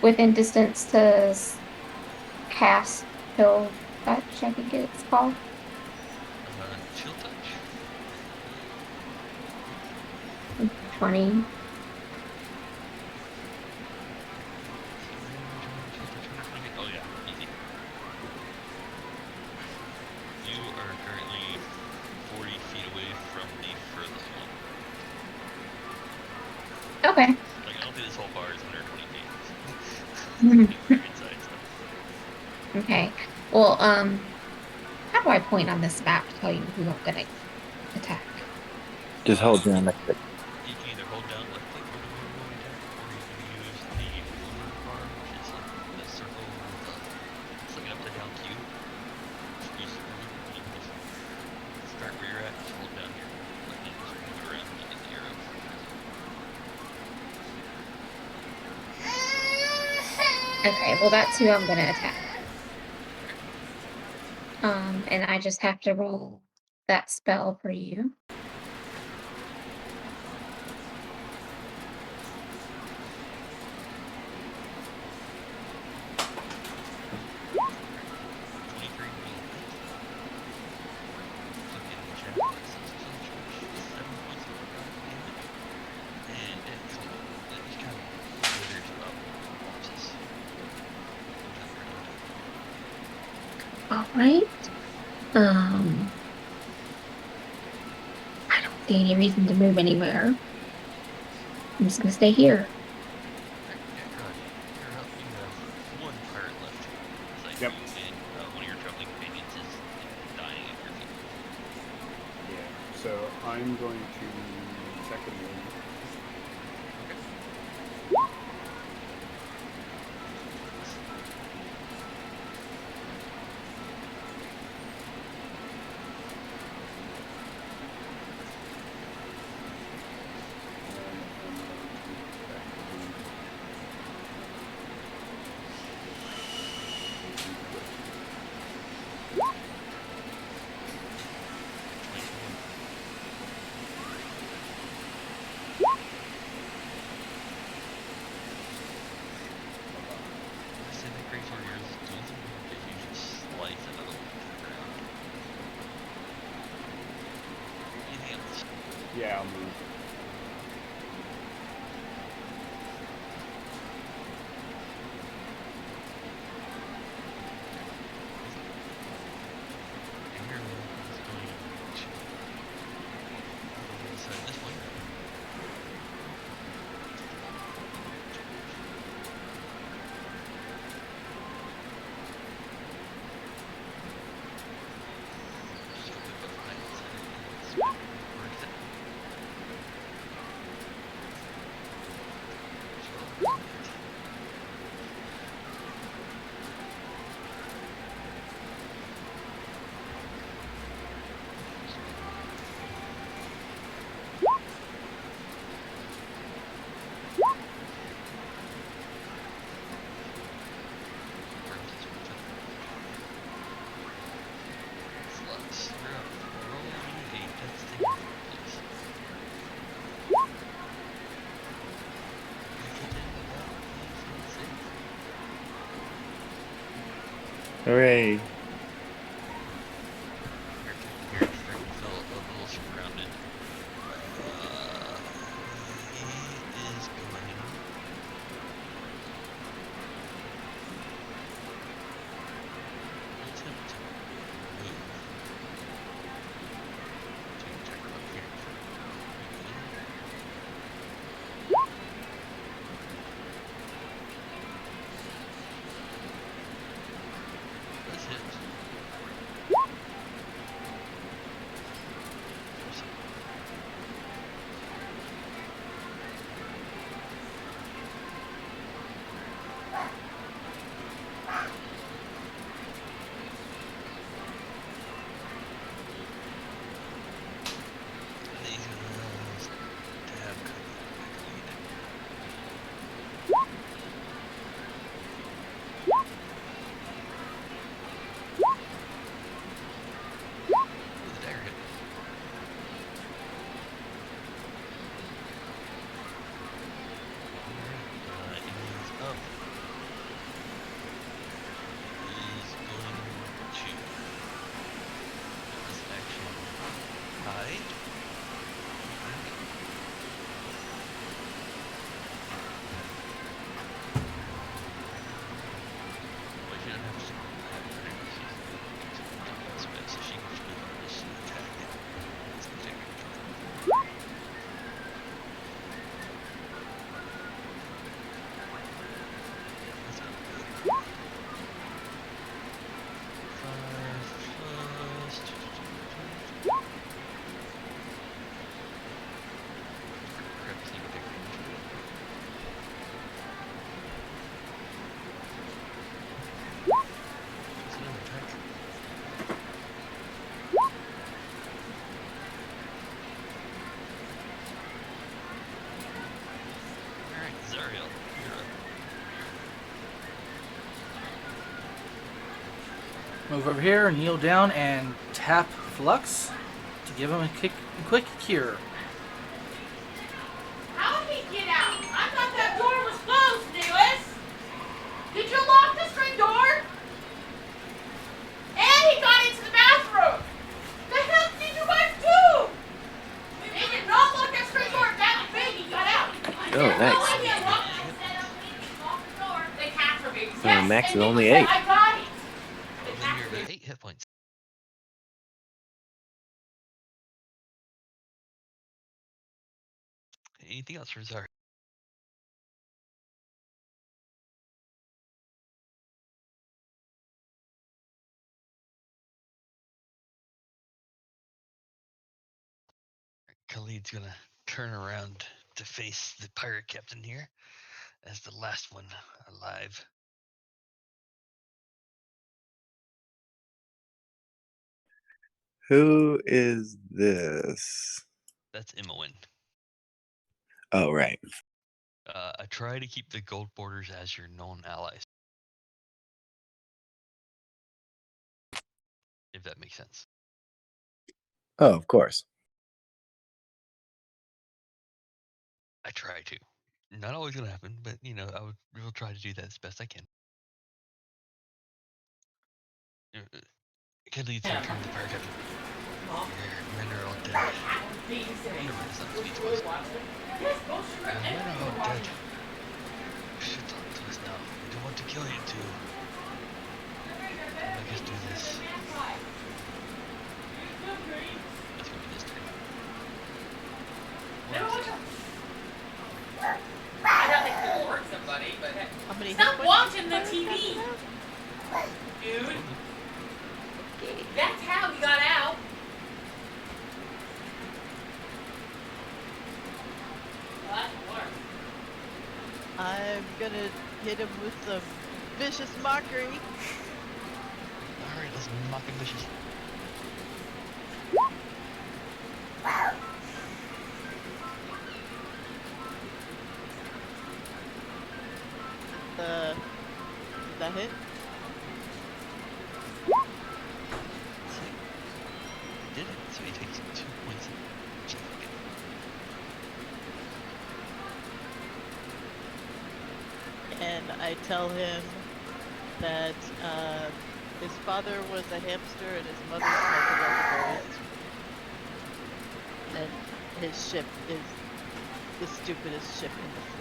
within distance to cast Chill Touch? I think it's called. Chill touch. 20. Oh yeah, easy. You are currently 40 feet away from the furthest one. Okay. Like, I don't think this whole bar is 120 feet. You're inside, so. Okay. Well, how do I point on this map to tell you who I'm gonna attack? Just hold down like that. You can either hold down left click when you move attack, or you can use the blue bar, which is like the circle with it's like an upside down cube. You can just start where you're at, just hold down here, and then just move around and get the arrow. Okay, well that's who I'm gonna attack. And I just have to roll that spell for you. All right. I don't see any reason to move anywhere. I'm just gonna stay here. You're up. You have one pirate left. It's like Yep. you and one of your traveling companions is dying at your feet. Yeah. So I'm going to second wave. Yeah, I'll move. Hooray. You're starting to feel a little surrounded. He is going attempt to move to check up here. That's it. Move over here, kneel down, and tap Flux to give him a quick cure. How did he get out? I thought that door was closed, Lewis. Did you lock the screen door? And he got into the bathroom. The hell did you guys do? They did not lock that screen door. That baby got out. Oh, nice. The cats are babies. Max and is only Nick said, 8. I got it. Well, then you're at 8 hit points. Anything else for Zari? lead's gonna turn around to face the pirate captain here as the last one alive. Who is this? That's Imowen. Oh, right. I try to keep the gold borders as your known allies. If that makes sense. Oh, of course. I try to. Not always gonna happen, but you know, will try to do that as best I can. Can lead to return the pirate captain. Your men are all dead. Wonder where his fleet was. Your men are all dead. You should talk to us now. We don't want to kill you too. Make us do this. That's gonna be this turn. What is it? I don't think it'll hurt somebody, but How many hit stop points watching the does the pirate TV, captain dude. Okay. That's how he got out. Well, that's worse. have? I'm gonna hit him with some vicious mockery. Alright, let's mock him vicious. Did that hit? Did it, so he takes 2 points of check. And I tell him that his father was a hamster and his mother smelled the elderberries. And his ship is the stupidest ship in the fleet.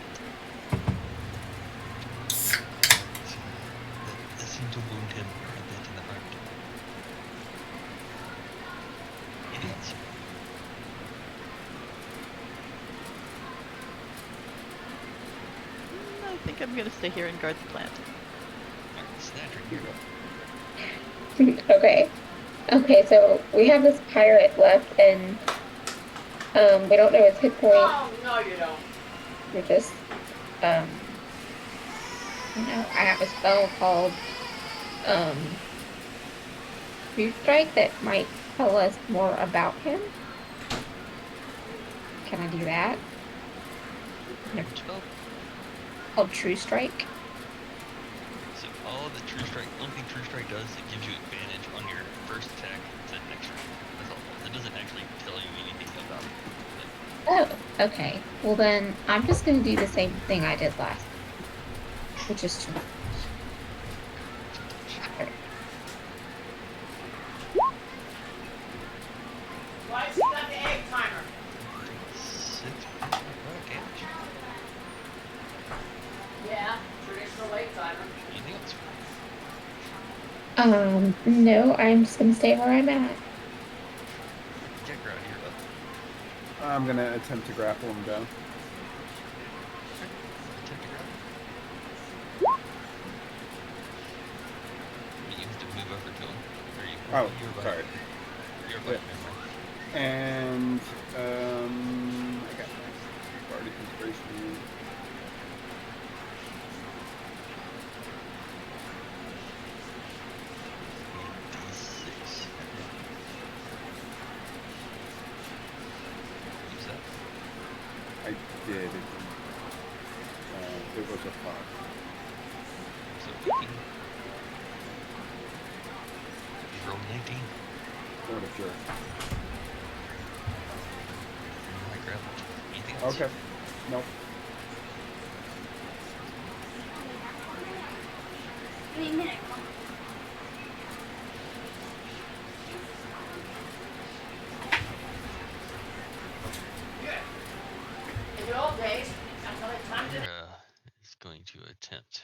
That seemed to wound him a bit in the heart. Idiots. I think I'm gonna stay here and guard the plant. Alright, Snatcher, you're up. Okay. Okay, so we have this pirate left, and we don't know his hit point. Oh, no, you don't. We're just you know, I have a spell called True Strike that might tell us more about him. Can I do that? Which spell? Called True Strike. So all the True Strike, only thing True Strike does, it gives you advantage on your first attack to next round. That's all. It doesn't actually tell you anything about it. Oh, okay. Well then, I'm just gonna do the same thing I did last, which is to shatter. Why has he got the egg timer? 6 points of damage. Yeah, traditional egg timer. Anything else? No, I'm just gonna stay where I'm at. Jack Rowdy, you're up. I'm gonna attempt to grapple him down. Attempt to grab him. You have to move over to him. Or you, Oh, you're above. sorry. You're above, Yeah. never mind. And I got my Bardic Inspiration. D6. Use that. I did. It was a 5. So 18. You rolled 19. What a jerk. I grabbed anything else? Okay. Nope. In the old days, that's how they timed it. Is going to attempt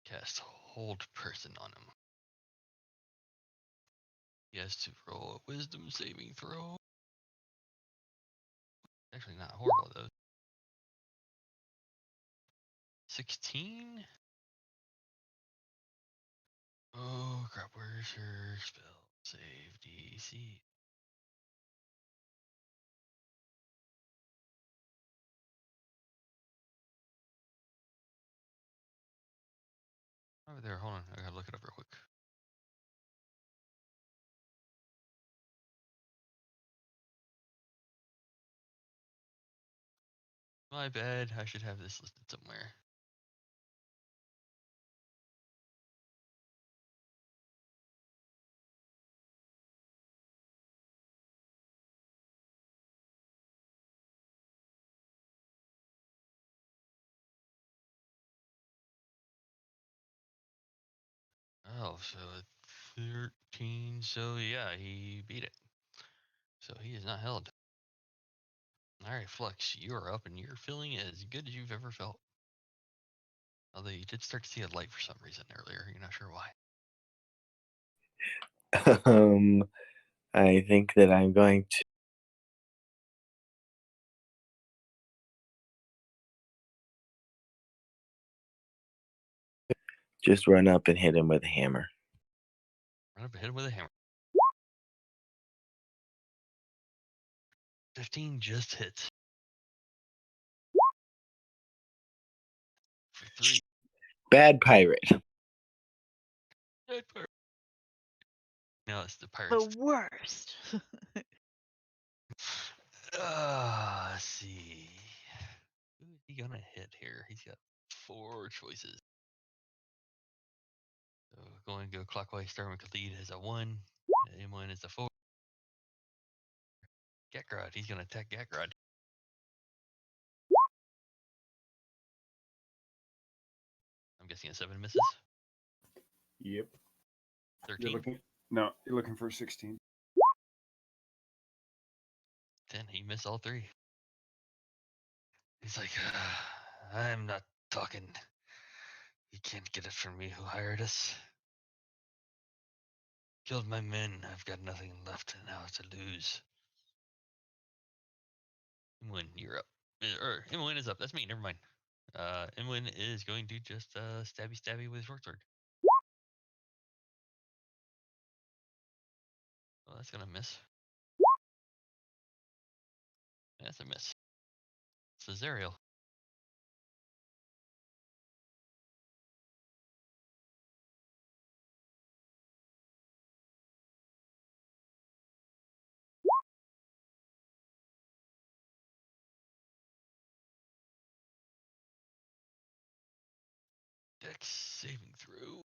cast Hold Person on him. He has to roll a Wisdom saving throw. Actually, not horrible though. 16. Oh crap! Where's her spell save DC? over there. Hold on. I gotta look it up real quick. My bad. I should have this listed somewhere. Oh, so 13. So yeah, he beat it. So he is not held. All right, Flux, you are up, and you're feeling as good as you've ever felt. Although you did start to see a light for some reason earlier. You're not sure why. I think that I'm going to just run up and hit him with a hammer. Run up and hit him with a hammer. 15 just hits. For 3. Bad pirate. Bad pirate. No, it's the The pirates. worst. Let's see. Who is he gonna hit here? He's got 4 choices. So going to go clockwise, starting with Khalid as a 1. M1 is a 4. Gakrod, he's gonna attack Gakrod. I'm guessing a 7 misses. Yep. 13. You're looking for 16. 10. He missed all 3. He's like, I'm not talking. You can't get it from me who hired us. Killed my men. I've got nothing left now to lose. Imwin, you're up. Or Imwin is up. That's me. Never mind. Imwin is going to just stabby with his short sword. Well, that's gonna miss. That's a miss. Cesarial. Dex saving throw.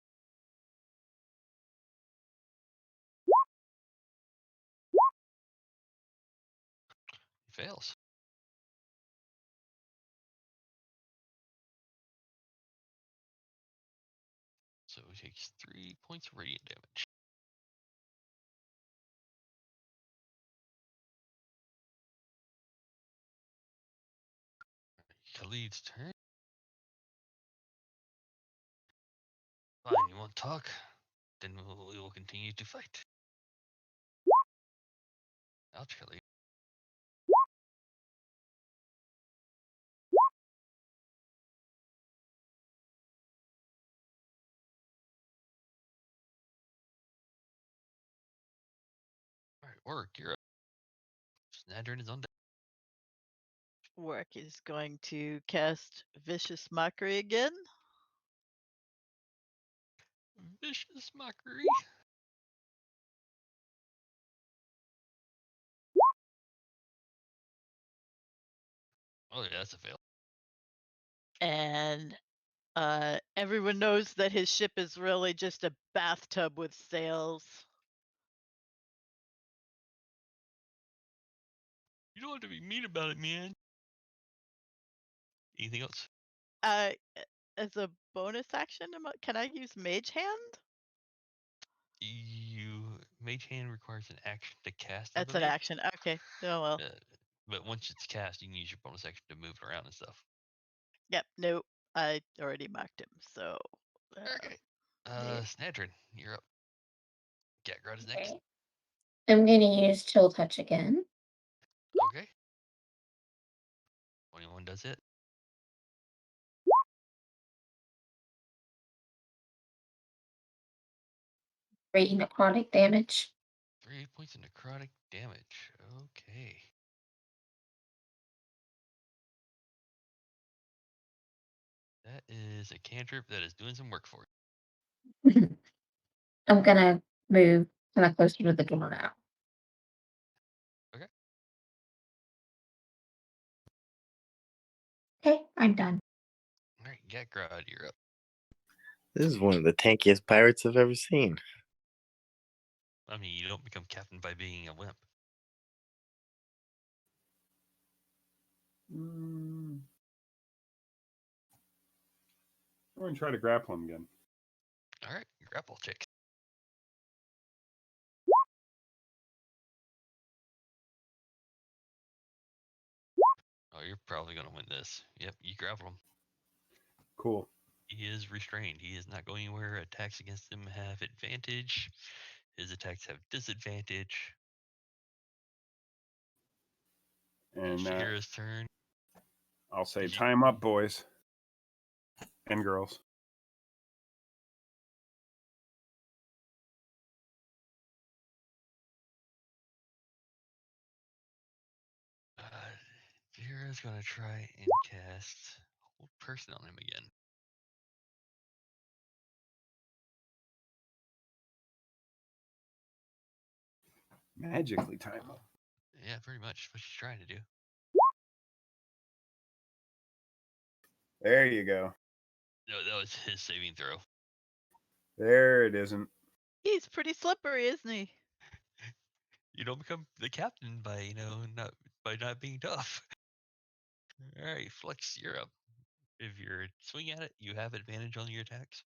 He fails. So he takes 3 points of radiant damage. Khalid's turn. Fine, you won't talk? Then we will continue to fight. Ouch, Khalid. Alright, Orc, you're up. Snadrin is on deck. Work is going to cast Vicious Mockery again. Vicious Mockery. Oh yeah, that's a fail. And everyone knows that his ship is really just a bathtub with sails. You don't have to be mean about it, man. Anything else? As a bonus action, can I use Mage Hand? Mage Hand requires an action to cast. That's an action. Okay. Oh well. But once it's cast, you can use your bonus action to move it around and stuff. Yep. Nope. I already marked him. So. Okay. Yeah. Snadrin, you're up. Gakrod is next. Okay. I'm gonna use Chill Touch again. Okay. 21 does it. Three necrotic damage. 3 points of necrotic damage. Okay. That is a cantrip that is doing some work for you. I'm gonna move kind of closer to the door now. Okay. Okay, I'm done. All right, Gakrod, you're up. This is one of the tankiest pirates I've ever seen. I mean, you don't become captain by being a wimp. I'm going to try to grapple him again. All right, grapple check. Oh, you're probably going to win this. Yep, you grapple him. Cool. He is restrained. He is not going anywhere. Attacks against him have advantage. His attacks have disadvantage. And Shahira's turn. I'll say, Did you- time up, boys and girls. Shahira's going to try and cast Hold Person on him again. Magically time up. Yeah, pretty much what she's trying to do. There you go. No, that was his saving throw. There it isn't. He's pretty slippery, isn't he? You don't become the captain by not being tough. All right, Flex, you're up. If you're swing at it, you have advantage on your attacks.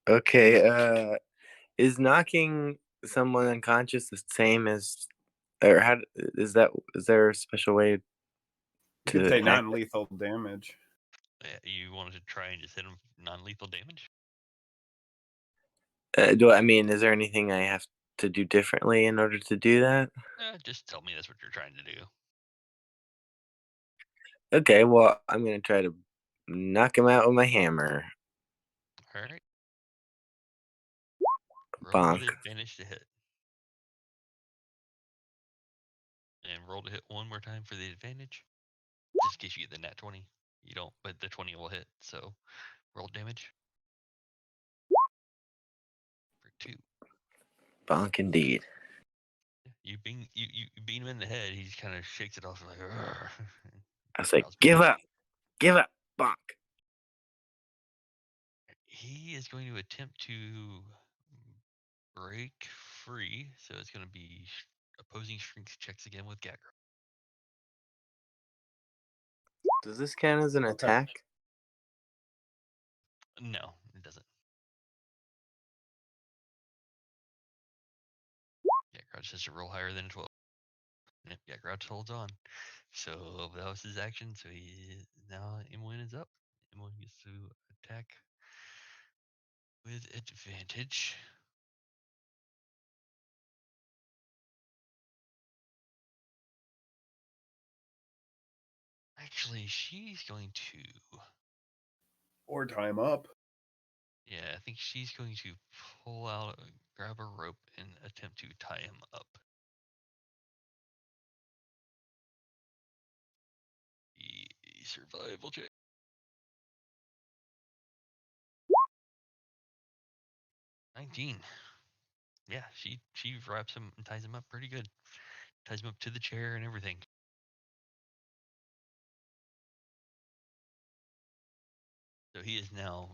Okay, is knocking someone unconscious the same as, or how is that? Is there a special way You to could say attack? non-lethal damage. You wanted to try and just hit him non-lethal damage? Is there anything I have to do differently in order to do that? Just tell me that's what you're trying to do. Okay, well, I'm gonna try to knock him out with my hammer. All right. Roll Bonk. with advantage to hit. And roll to hit one more time for the advantage. Just in case you get the nat 20. You don't, but the 20 will hit. So roll damage. For 2. Bonk indeed. You beat him in the head. He just kind of shakes it off like. I was like, Growls give back. up, give up, bonk. He is going to attempt to break free. So it's going to be opposing strength checks again with Gagger. Does this count as an attack? No, it doesn't. Yeah, Grouch has to roll higher than a 12. Yeah, Grouch holds on. So that was his action. So now Imwin is up. Imwin gets to attack with advantage. Actually, she's going to. Or time up. Yeah, I think she's going to pull out, grab a rope, and attempt to tie him up. Survival check. 19. Yeah, she wraps him and ties him up pretty good. Ties him up to the chair and everything. So he is now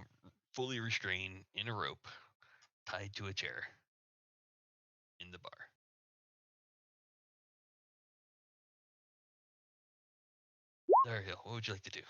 fully restrained in a rope, tied to a chair in the bar. There you go. What would you like to do?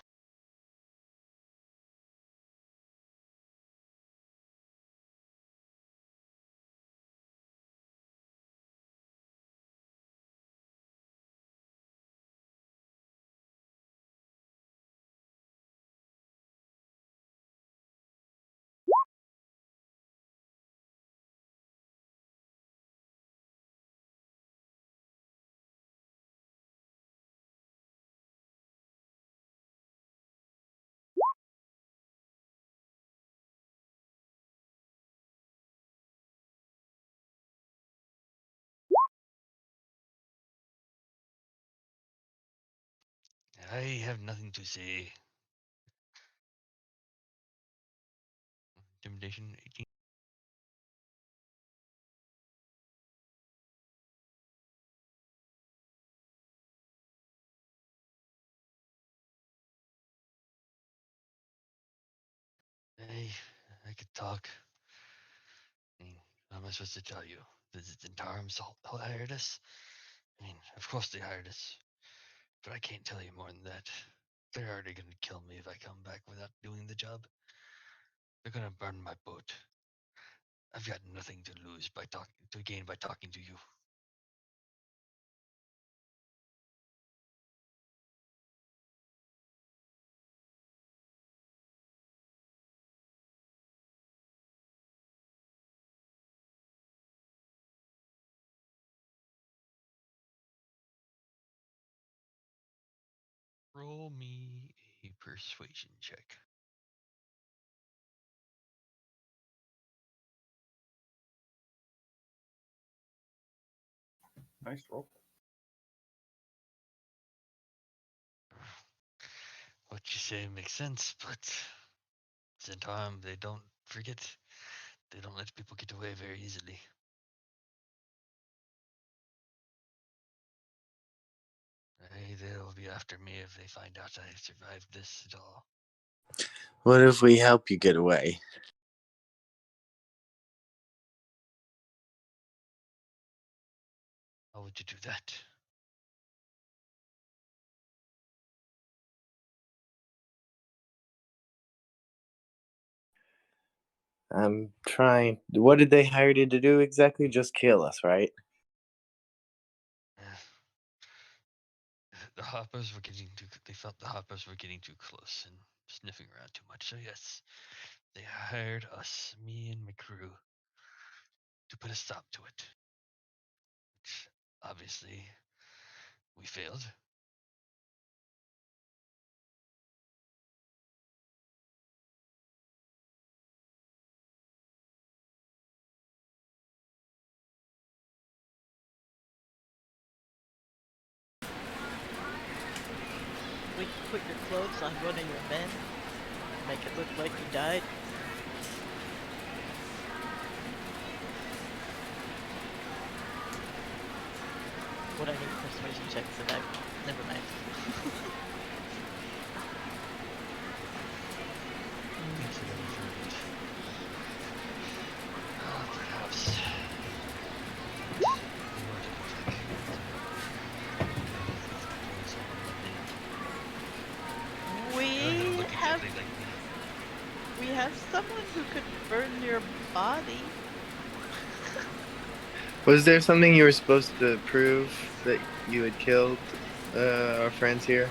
I have nothing to say. Intimidation 18. Hey, I could talk. I mean, how am I supposed to tell you? Does the Darms hired us? I mean, of course they hired us. But I can't tell you more than that. They're already gonna kill me if I come back without doing the job. They're gonna burn my boat. I've got nothing to lose to gain by talking to you. Roll me a persuasion check. Nice roll. What you say makes sense, but Zentarm, they don't forget. They don't let people get away very easily. They'll be after me if they find out I survived this at all. What if we help you get away? How would you do that? I'm trying. What did they hire you to do exactly? Just kill us, right? The hoppers were getting too. They felt the hoppers were getting too close and sniffing around too much. So yes, they hired us, me and my crew, to put a stop to it. Which obviously we failed. We can put your clothes on one of your men, make it look like you died. What I need persuasion checks for that. Never mind. Thanks again for it. Perhaps. We have someone who could burn your body. Was there something you were supposed to prove that you had killed our friends here?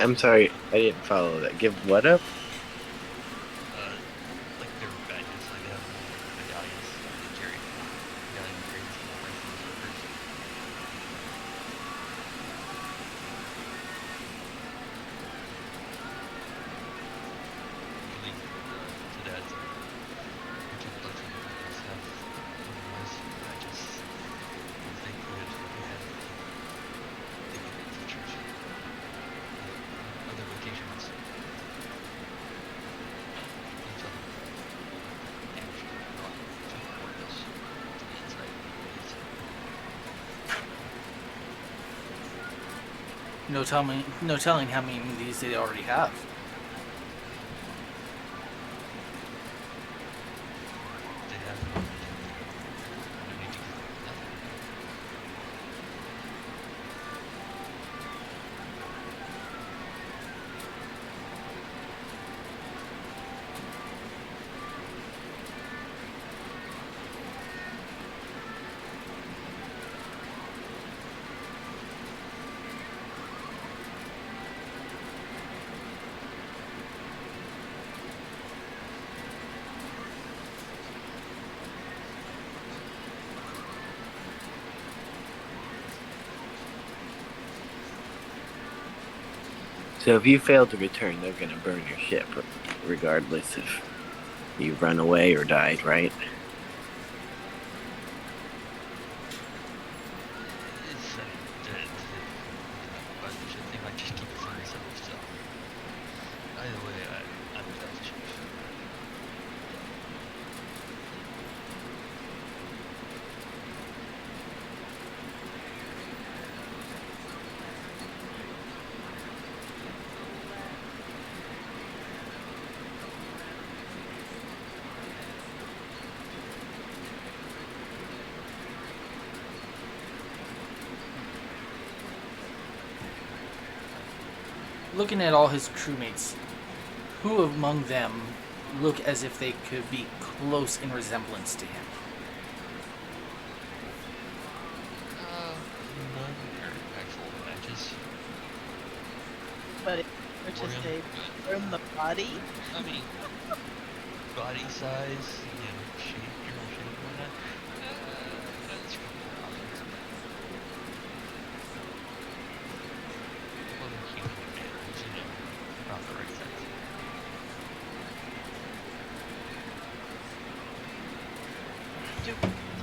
I'm sorry, I didn't follow that. Give what up? Like their badges, like they have medallions they carry. Medallion crates and rifles and birds. Usually, to that, two bunch of guys have nice badges. If they could, they had they could be featured other locations. No telling how many of these they already have. They have no need to give nothing. So if you fail to return, they're gonna burn your ship, regardless if you run away or died, right? It's but they might just keep it for themselves. So either way, I'm without the ship. Looking at all his crewmates, who among them look as if they could be close in resemblance to him? None are actual matches. But which is Morgan? a from the body. I mean, body size, shape, general shape, and whatnot. That's pretty obvious. Well, they're human males, about the right size.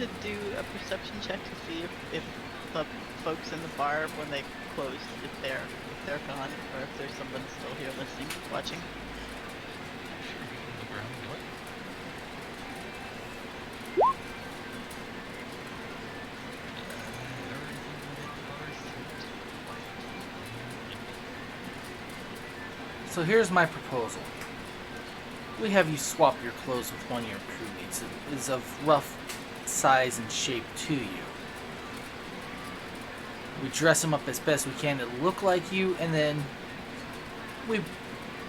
To do a perception check to see if the folks in the bar when they closed, if they're gone or if there's someone still here listening, watching. Sure, you can look around and do it. So here's my proposal. We have you swap your clothes with one of your crewmates. It is of rough size and shape to you. We dress him up as best we can to look like you, and then we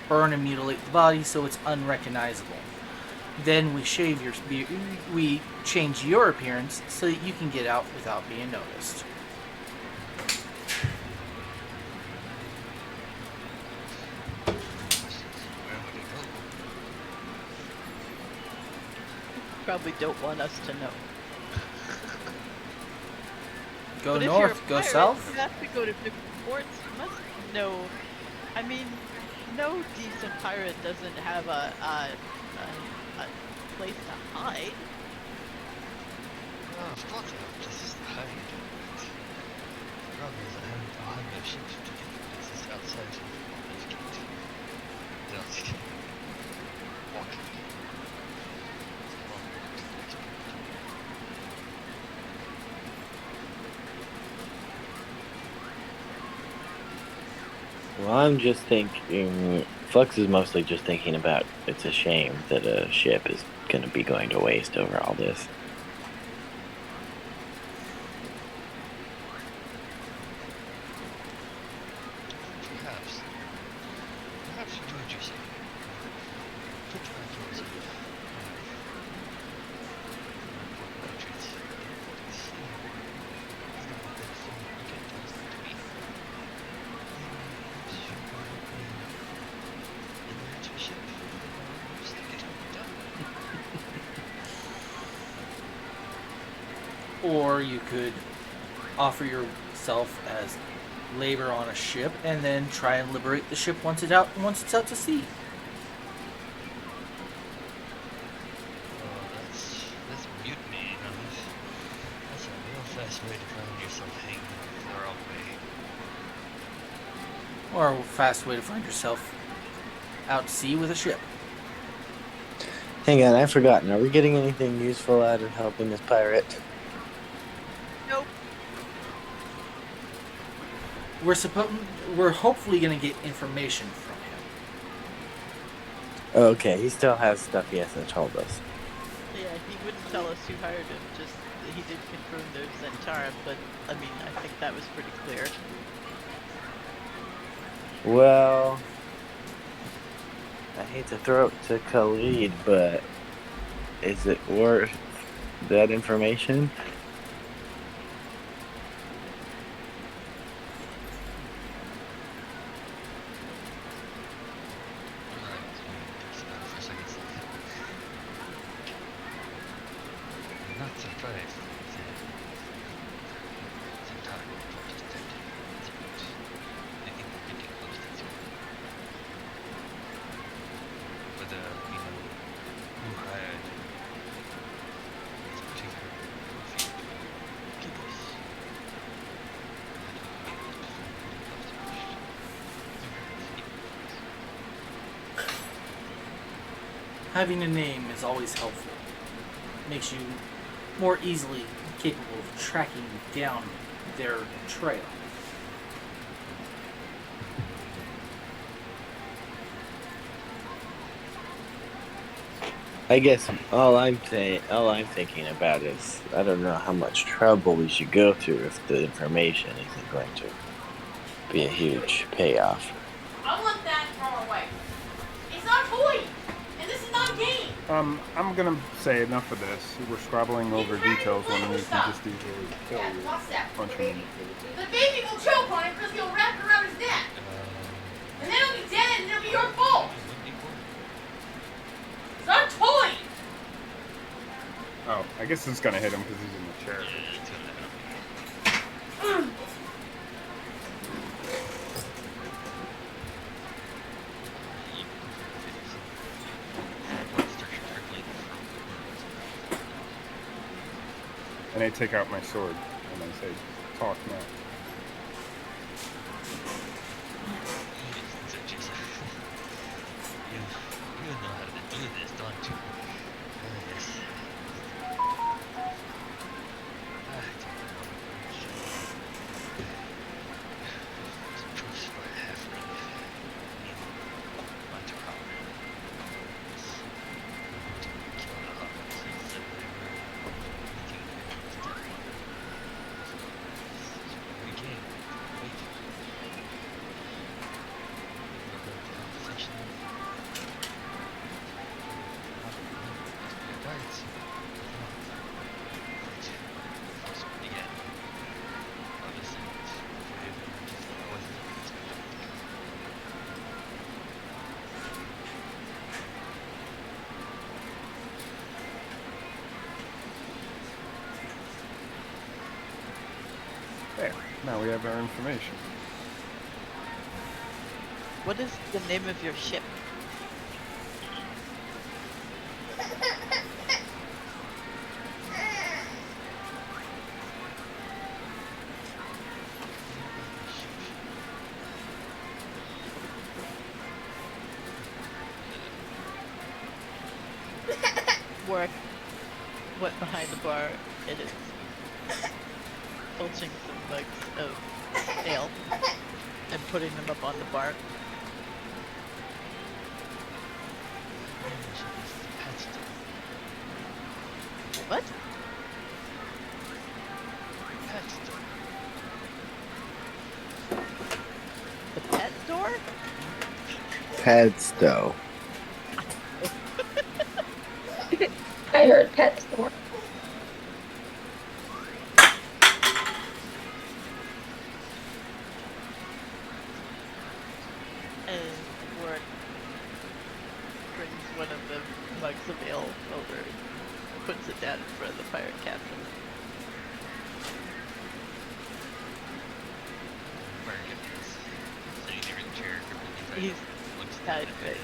burn and mutilate the body so it's unrecognizable. Then we shave your we change your appearance so that you can get out without being noticed. Where would it go? Probably don't want us to know. Go But if you're a north, go pirate, south. You have to go to different ports. You must know. I mean, no decent pirate doesn't have a place to hide. Oh, fuck no, places to hide. The problem is I have no ships to get places outside of this gate. Without walking. It's a long walk to the next port. Well, I'm just thinking. Flux is mostly just thinking about it's a shame that a ship is going to be going to waste over all this. Perhaps. Perhaps you do what you say. Put your clothes on. Important retreats. See, I don't want that phone to get close to me. Ship. Stick it up, done. Or you could offer yourself as labor on a ship and then try and liberate the ship once it's out to sea. Oh, that's mutiny, That's a real fast way to find yourself hanging the wrong way. Or a fast way to find yourself out to sea with a ship. Hang on, I've forgotten. Are we getting anything useful out of helping this pirate? Nope. We're hopefully going to get information from him. Okay, he still has stuff he hasn't told us. Yeah, he wouldn't tell us who hired him. Just he did confirm there's Zentara, but I mean, I think that was pretty clear. Well, I hate to throw it to Khalid, but is it worth that information? I'm not surprised. Zentara just dead. I think we're getting close to zero. Having a name is always helpful. Makes you more easily capable of tracking down their trail. I guess all I'm thinking about is I don't know how much trouble we should go through if the information isn't going to be a huge payoff. I want that far away. It's not a toy, and this is not a game. I'm gonna say enough of this. We're scrabbling over details when we can just easily kill Yeah, you. what's that? Punch him in the face. The baby will choke on it because you'll wrap it around his neck. And then he'll be dead and it'll be your fault. It's not a toy. Oh, I guess it's gonna hit him because he's in the chair. And I take out my sword and I say, "Talk now." You know how to do this, don't you? Yes. There. Now we have our information. What is the name of your ship? Work went behind the bar and is filching some mugs of ale and putting them up on the bar. What? The pet store? Pet store. I heard pet store. And Warwick brings one of the mugs of ale over and puts it down in front of the pirate captain. Pirate captain is sitting there in the chair, He's looks tied at to it.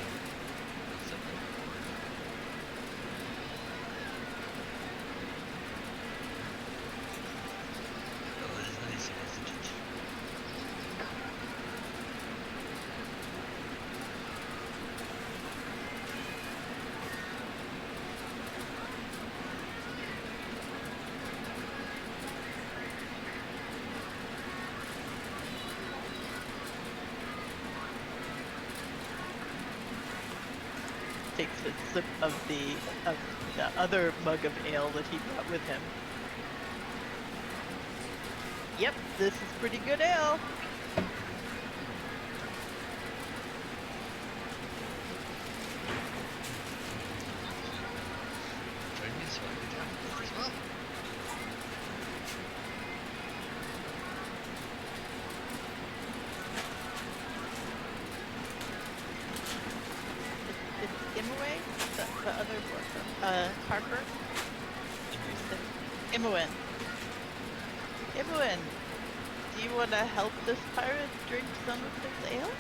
Takes a sip of the other mug of ale that he brought with him. Yep, this is pretty good ale. Join me so I can try as well. It's Imaway, the other Harper. Imowen. Imowen, do you want to help this pirate drink some of his ale?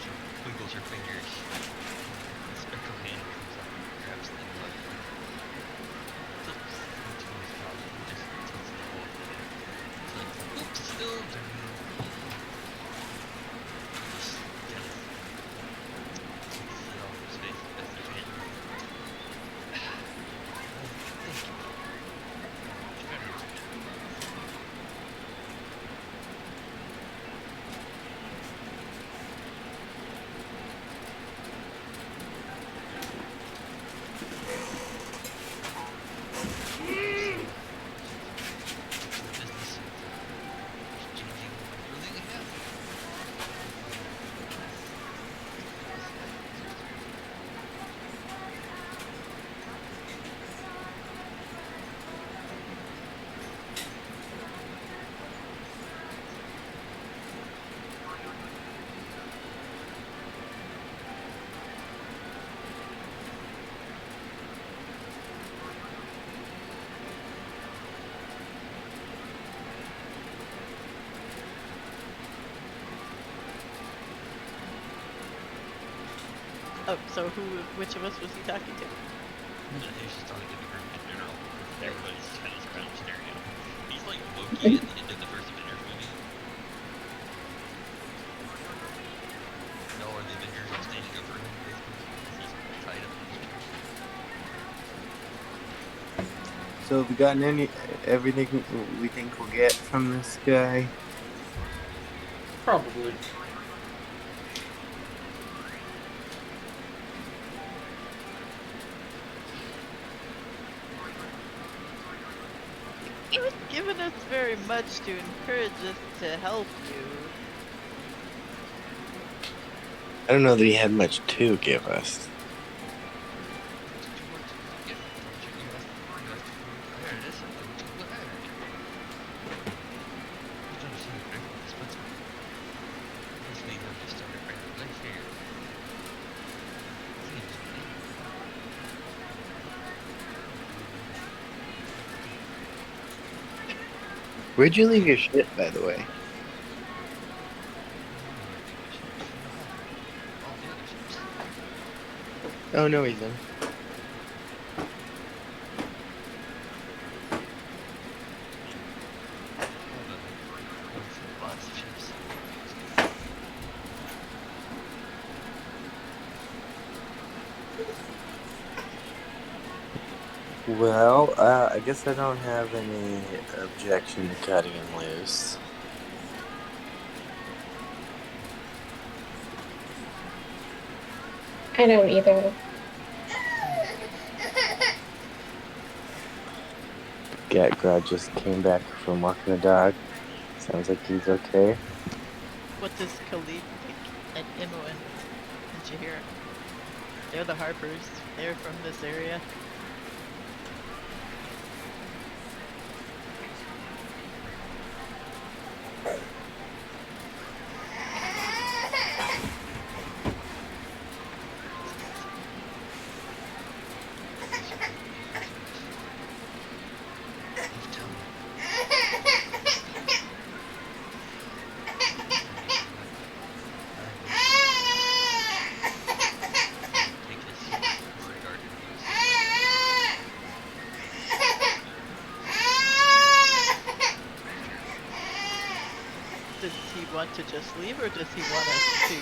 She wiggles her fingers. The spectral hand comes up and grabs the mug. Flips into his mouth and just tilts the whole thing. It's like, oops, spilled. Oh, so which of us was he talking to? He's just talking to the group in general. Everybody's just kind of around staring at him. He's like Loki at the end of the first Avengers movie. All of the Avengers are standing over him, basically. He's tied up in his chair. So have we gotten everything we think we'll get from this guy? Probably. He was giving us very much to encourage us to help you. I don't know that he had much to give us. Where'd you leave your shit, by the way? Oh, no reason. Well, I guess I don't have any objection to cutting him loose. I don't either. Gatgrod just came back from walking the dog. Sounds like he's okay. What does Khalid think? And Imoen and Jahir? They're the Harpers. They're from this area. Does he want to just leave, or does he want us to?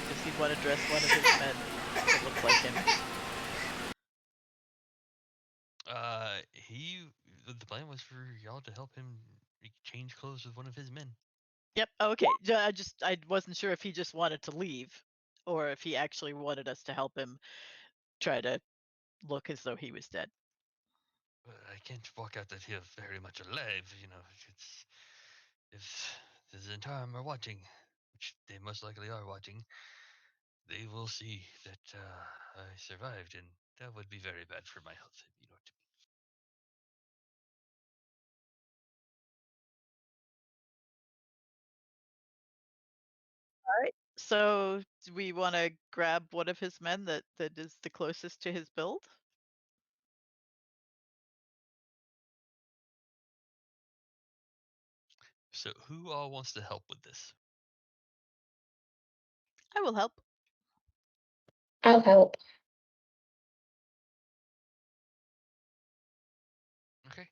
Does he want to dress one of his men to look like him? The plan was for y'all to help him change clothes with one of his men. Yep. Okay. I wasn't sure if he just wanted to leave, or if he actually wanted us to help him try to look as though he was dead. I can't walk out that he's very much alive. You know, it's if the Zentarum are watching, which they most likely are watching, they will see that I survived, and that would be very bad for my health. You know what I mean? So, do we want to grab one of his men that is the closest to his build? So, who all wants to help with this? I will help. I'll help. Okay.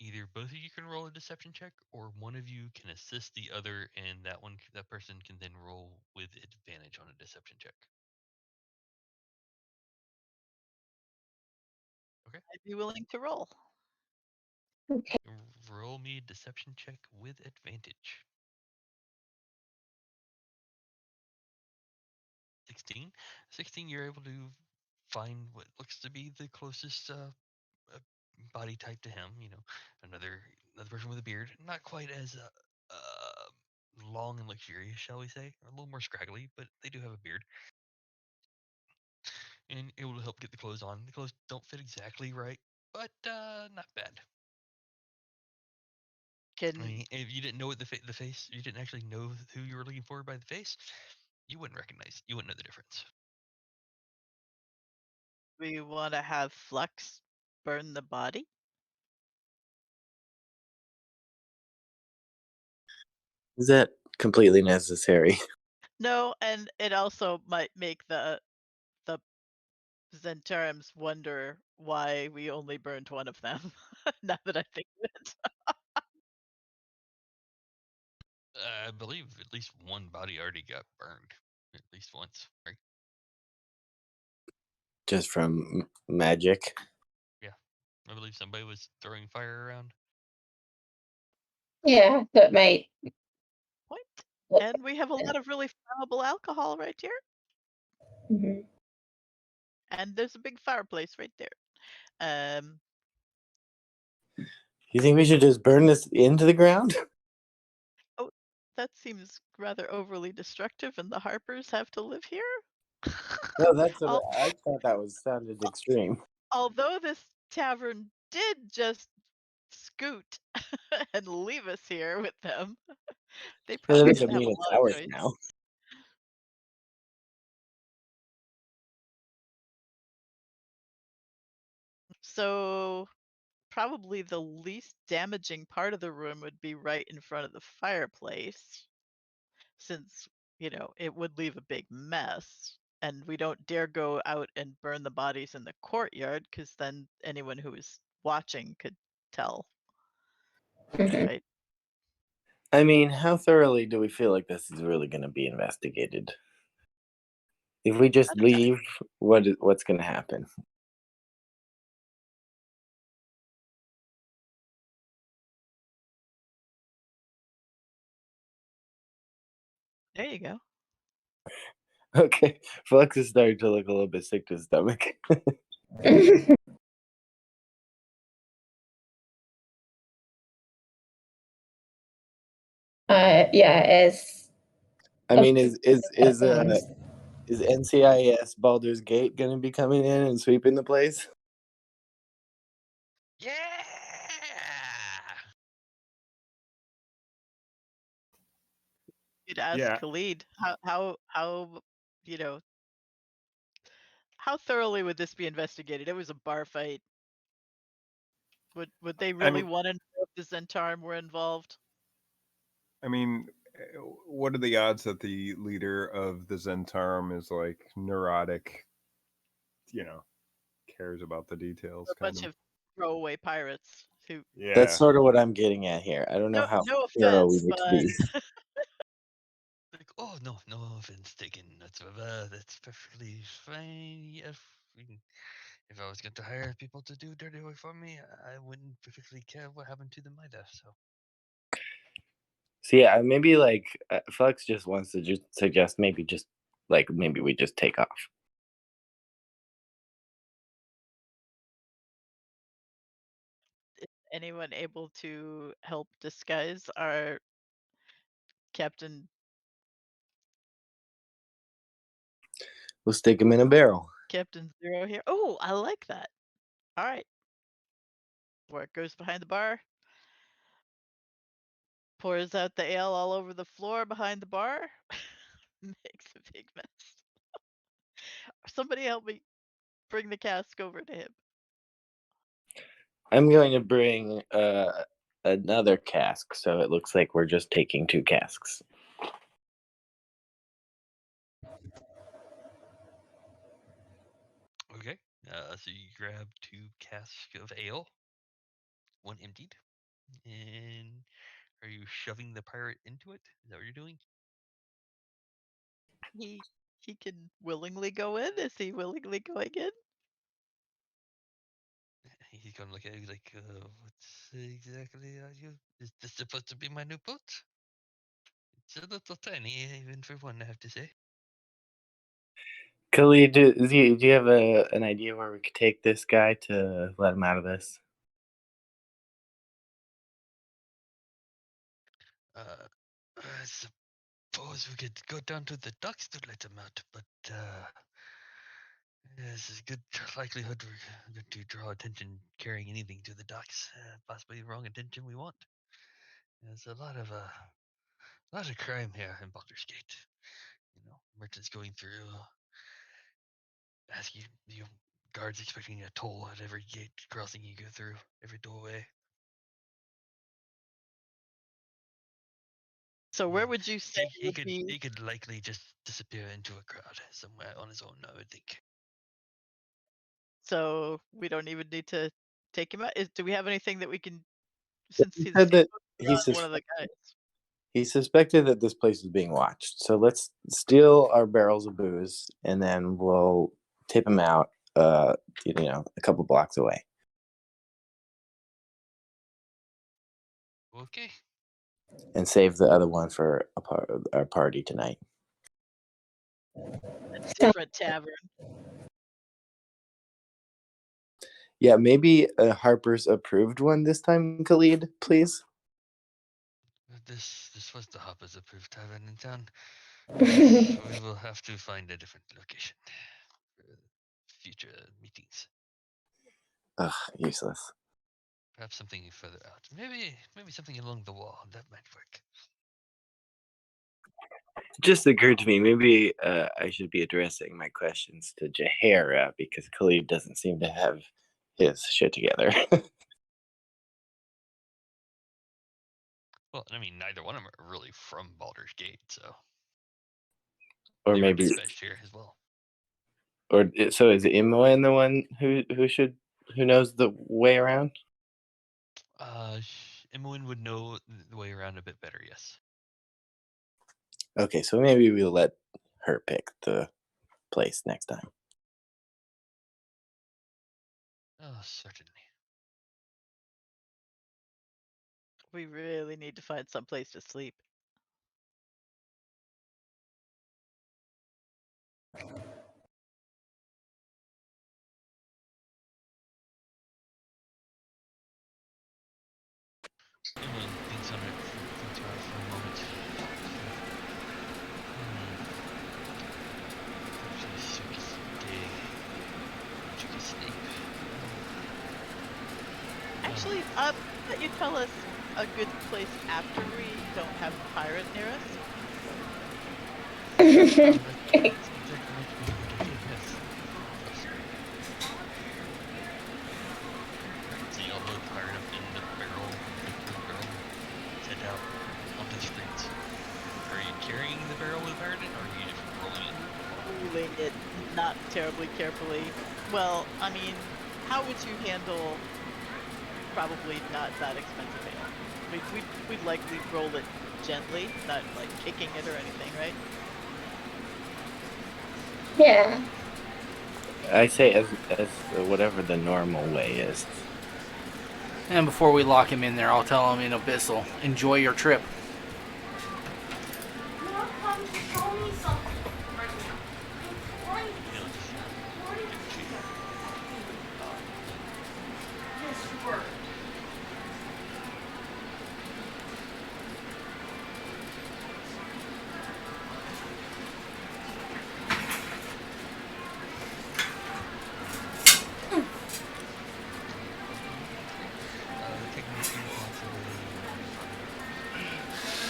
Either both of you can roll a deception check, or one of you can assist the other, and that person can then roll with advantage on a deception check. Okay. I'd be willing to roll. Okay. Roll me a deception check with advantage. 16. 16, you're able to find what looks to be the closest body type to him. You know, another person with a beard, not quite as long and luxurious, shall we say, or a little more scraggly, but they do have a beard. And able to help get the clothes on. The clothes don't fit exactly right, but not bad. I mean, if you didn't know what the face, you didn't actually know who you were looking for by the face, you wouldn't know the difference. We want to have Flux burn the body? Is that completely necessary? No, and it also might make the Zentarims wonder why we only burned one of them. Now that I think of it. I believe at least one body already got burned, at least once, right? Just from magic. I believe somebody was throwing fire around. Yeah, so it might. Point. look And we have a lot of really flammable alcohol right here. Mhm. And there's a big fireplace right there. You think we should just burn this into the ground? Oh, that seems rather overly destructive, and the Harpers have to live here? No, that's what Al- I thought that sounded extreme. Although this tavern did just scoot and leave us here with them, they That probably doesn't didn't have mean a it's lot of ours choice. now. So probably the least damaging part of the room would be right in front of the fireplace, since, it would leave a big mess. And we don't dare go out and burn the bodies in the courtyard, because then anyone who is watching could tell, Mhm. right? I mean, how thoroughly do we feel like this is really going to be investigated? If we just leave, what's going to happen? There you go. Okay, Flux is starting to look a little bit sick to his stomach. Yeah, as I mean, is um, NCIS Baldur's Gate going to be coming in and sweeping the place? Yeah. You'd ask Yeah. Khalid how how thoroughly would this be investigated? It was a bar fight. Would they really mean- want to know if the Zentarim were involved? I mean, what are the odds that the leader of the Zentarum is like neurotic? Cares about the details. A bunch of throwaway pirates who. Yeah. That's sort of what I'm getting at here. I don't know how No thorough we offense, need to but be. Like, oh no offense taken. That's perfectly fine. If I was going to hire people to do dirty work for me, I wouldn't particularly care what happened to them either. So So yeah, maybe like Flux just wants to just suggest maybe we just take off. is anyone able to help disguise our Captain We'll stick him in a barrel. Captain Zero here? Oh, I like that. All right. Where it goes behind the bar. Pours out the ale all over the floor behind the bar. Makes a big mess. Somebody help me bring the cask over to him. I'm going to bring another cask, so it looks like we're just taking 2 casks. okay. So you grab 2 casks of ale, 1 emptied, and are you shoving the pirate into it? Is that what you're doing? He can willingly go in. Is he willingly going in? He's gonna look at you like, what's exactly are you? Is this supposed to be my new boat? It's a little tiny, even for one, I have to say. Khalid, do you have an idea where we could take this guy to let him out of this? I suppose we could go down to the docks to let him out, but there's a good likelihood we're going to draw attention carrying anything to the docks, possibly the wrong attention we want. There's a lot of crime here in Baldur's Gate. Merchants going through, asking guards expecting a toll at every gate crossing you go through, every doorway. So where Well, would you say he would could be? he could likely just disappear into a crowd somewhere on his own, I would think. So we don't even need to take him out. Do we have anything that we can? Since He he's said that one of the guys. he suspected that this place is being watched. So let's steal our barrels of booze and then we'll tip him out. A couple blocks away. Okay. And save the other one for our party tonight. A different tavern. Yeah, maybe a Harper's approved one this time, Khalid, please. This was the Hopper's approved tavern in town. We will have to find a different location for future meetings. Ugh, useless. Perhaps something further out. Maybe something along the wall. That might work. Just occurred to me, maybe I should be addressing my questions to Jahara because Khalid doesn't seem to have his shit together. Well, I mean, neither one of them are really from Baldur's Gate, so Or they were maybe, dispatched here as well. so is Imoen the one who knows the way around? Imoen would know the way around a bit better, yes. Okay, so maybe we'll let her pick the place next time. Oh, certainly. We really need to find some place to sleep. Imoen thinks about it for a moment. Actually, circus day. Magic asleep. Actually, let you tell us a good place after we don't have a pirate near us. That might be a good idea, yes. Alright, so y'all load pirate up in the barrel, head out onto the streets. Are you carrying the barrel with pirate in, or are you just rolling it? Rolling it not terribly carefully. Well, I mean, how would you handle probably not that expensive ale? We'd likely roll it gently, not like kicking it or anything, right? Yeah. I say as whatever the normal way is. And before we lock him in there, I'll tell him in Abyssal, enjoy your trip. Mom, come show me something right now. Right. You know, just give it to you. Yes, you were. Take me to possibly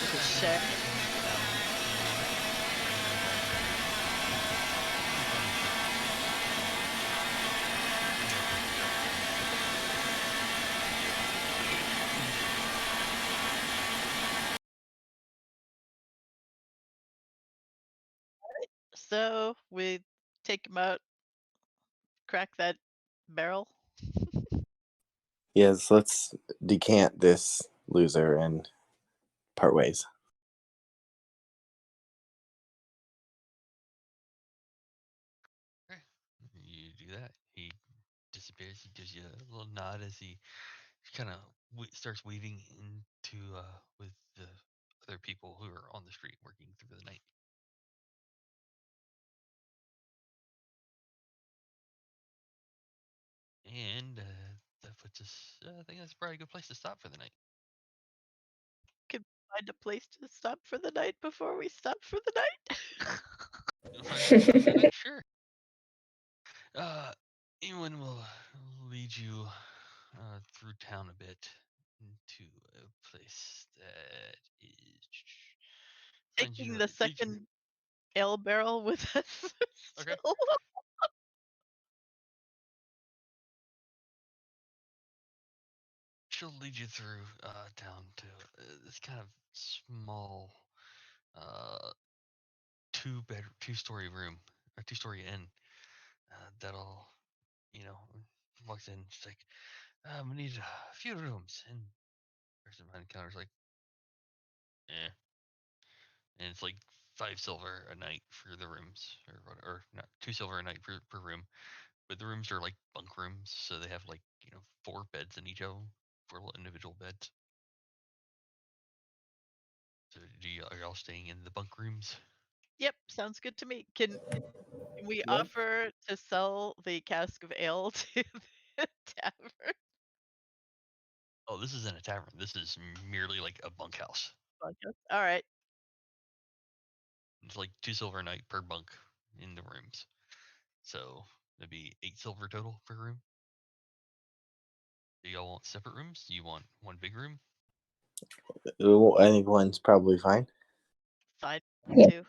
With a shed. So we take him out, crack that barrel. Yes, let's decant this loser and part ways. Okay. You do that. He disappears. He gives you a little nod as he kind of starts weaving into with the other people who are on the street working through the night. And that puts us. I think that's probably a good place to stop for the night. Can find a place to stop for the night before we stop for the night. You'll find a place to stop for the night, sure. Anyone will lead you through town a bit into a place that is Taking the second ale barrel with us. Okay. still. She'll lead you through town to this kind of small two-story room, or two-story inn. That'll, walks in. She's like, we need a few rooms. And the person behind the counter's like, eh. And it's like 5 silver a night for the rooms, or not 2 silver a night per room. But the rooms are like bunk rooms, so they have like 4 beds in each of them, 4 little individual beds. So are y'all staying in the bunk rooms? Yep, sounds good to me. Can we What? offer to sell the cask of ale to the tavern? Oh, this isn't a tavern. This is merely like a bunkhouse. All right. It's like 2 silver a night per bunk in the rooms. So that'd be 8 silver total per room. Do y'all want separate rooms? Do you want one big room? I think one's probably fine. Fine. Yeah. Too.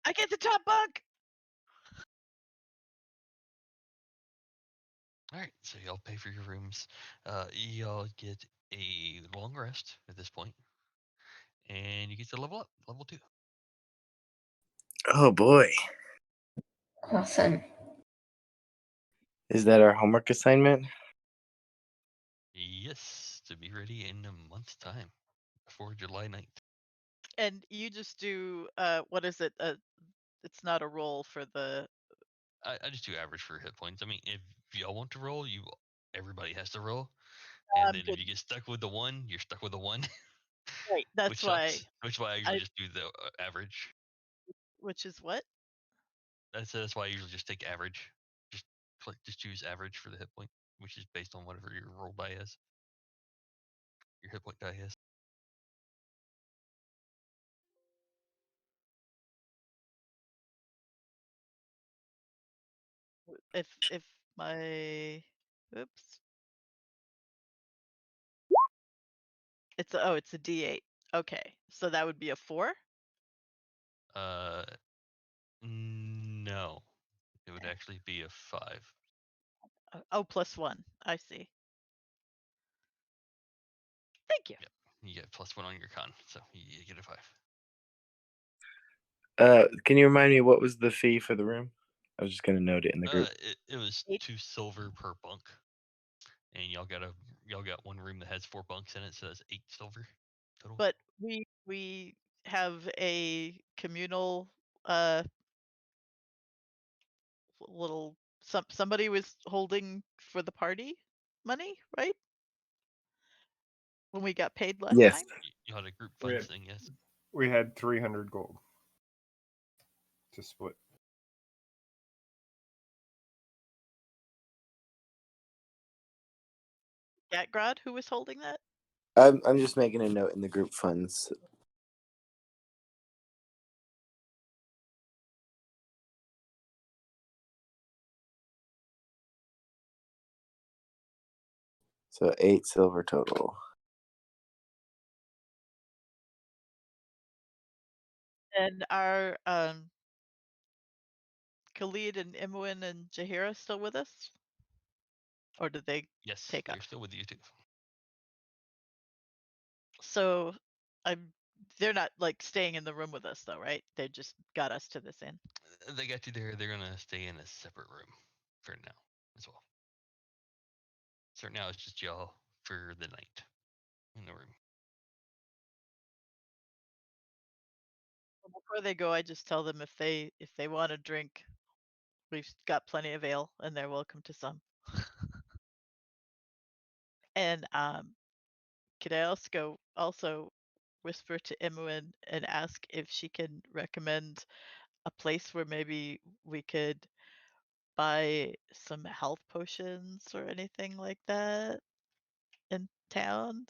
I get the top bunk. All right, so y'all pay for your rooms. Y'all get a long rest at this point, and you get to level up, level 2. Oh boy. Awesome. Is that our homework assignment? Yes, to be ready in a month's time, before July 9th. And you just do what is it? It's not a roll for the. I just do average for hit points. I mean, if y'all want to roll, everybody has to roll, and then if you get stuck with the 1, you're stuck with the 1, Right. That's which why. sucks. Which why I usually just do the average. Which is what? That's why I usually just take average. Just choose average for the hit point, which is based on whatever your roll die is. Your hit point die is. If my oops. It's a D8. Okay, so that would be a 4. No, it would actually be a 5. Oh, +1. I see. Thank you. Yep, you get +1 on your con, so you get a 5. Can you remind me what was the fee for the room? I was just gonna note it in the group. It was 8. 2 silver per bunk, and y'all got one room that has 4 bunks in it, so that's 8 silver total. But we have a communal little somebody was holding for the party money, right? When we got paid last Yes. time? You had a group We funds had- thing, yes. We had 300 gold to split. Gatgrod, who was holding that? I'm just making a note in the group funds. So 8 silver total. And are Khalid and Imwin and Jahira still with us? Or did they Yes, take they're off? still with you too. So they're not like staying in the room with us though, right? They just got us to this inn. They got you there. They're gonna stay in a separate room for now as well. So now it's just y'all for the night in the room. Before they go, I just tell them if they want a drink, we've got plenty of ale and they're welcome to some. And could I also whisper to Imoen and ask if she can recommend a place where maybe we could buy some health potions or anything like that in town?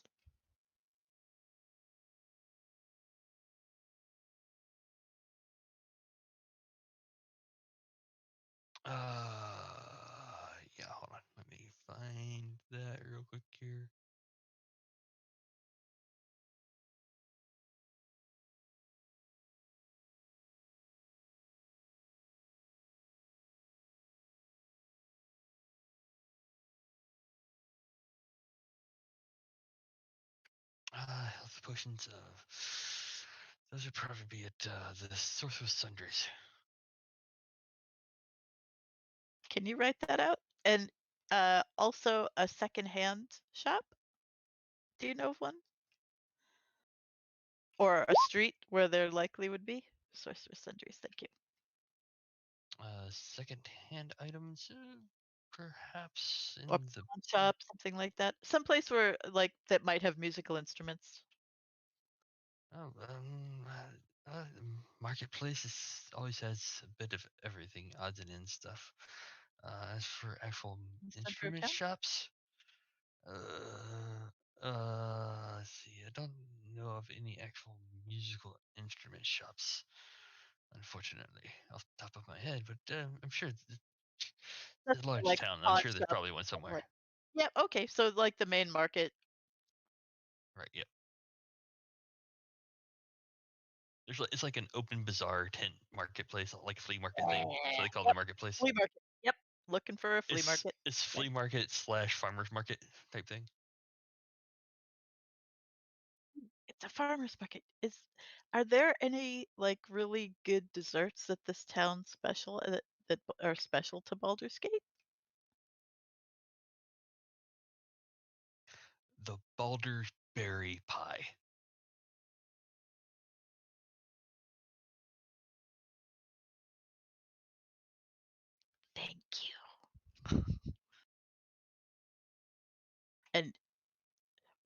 Yeah, hold on. Let me find that real quick here. Health potions of Those would probably be at the Sorcerer's Sundries. Can you write that out? And also a secondhand shop? Do you know of one? Or a street where there likely would be? Sorcerer's Sundries, thank you. Second-hand items, perhaps in Or the pawn shop, something like that. Someplace where like that might have musical instruments. marketplace always has a bit of everything, odds and ends stuff. As for actual In the center of instrument town? shops, let's see. I don't know of any actual musical instrument shops, unfortunately, off the top of my head. But I'm sure it's That's a large like town. I'm pawn sure there's shop, probably one something somewhere. like. Yep. Okay. So like the main market. Right. Yep. It's like an open bazaar tent marketplace, like a flea market thing. So they call it the Yep. marketplace. Flea market. Yep. Looking for a flea market. It's flea market / farmers market type thing. It's a farmer's market. Are there any like really good desserts that this town special that are special to Baldur's Gate? The Baldur's berry pie. Thank you. And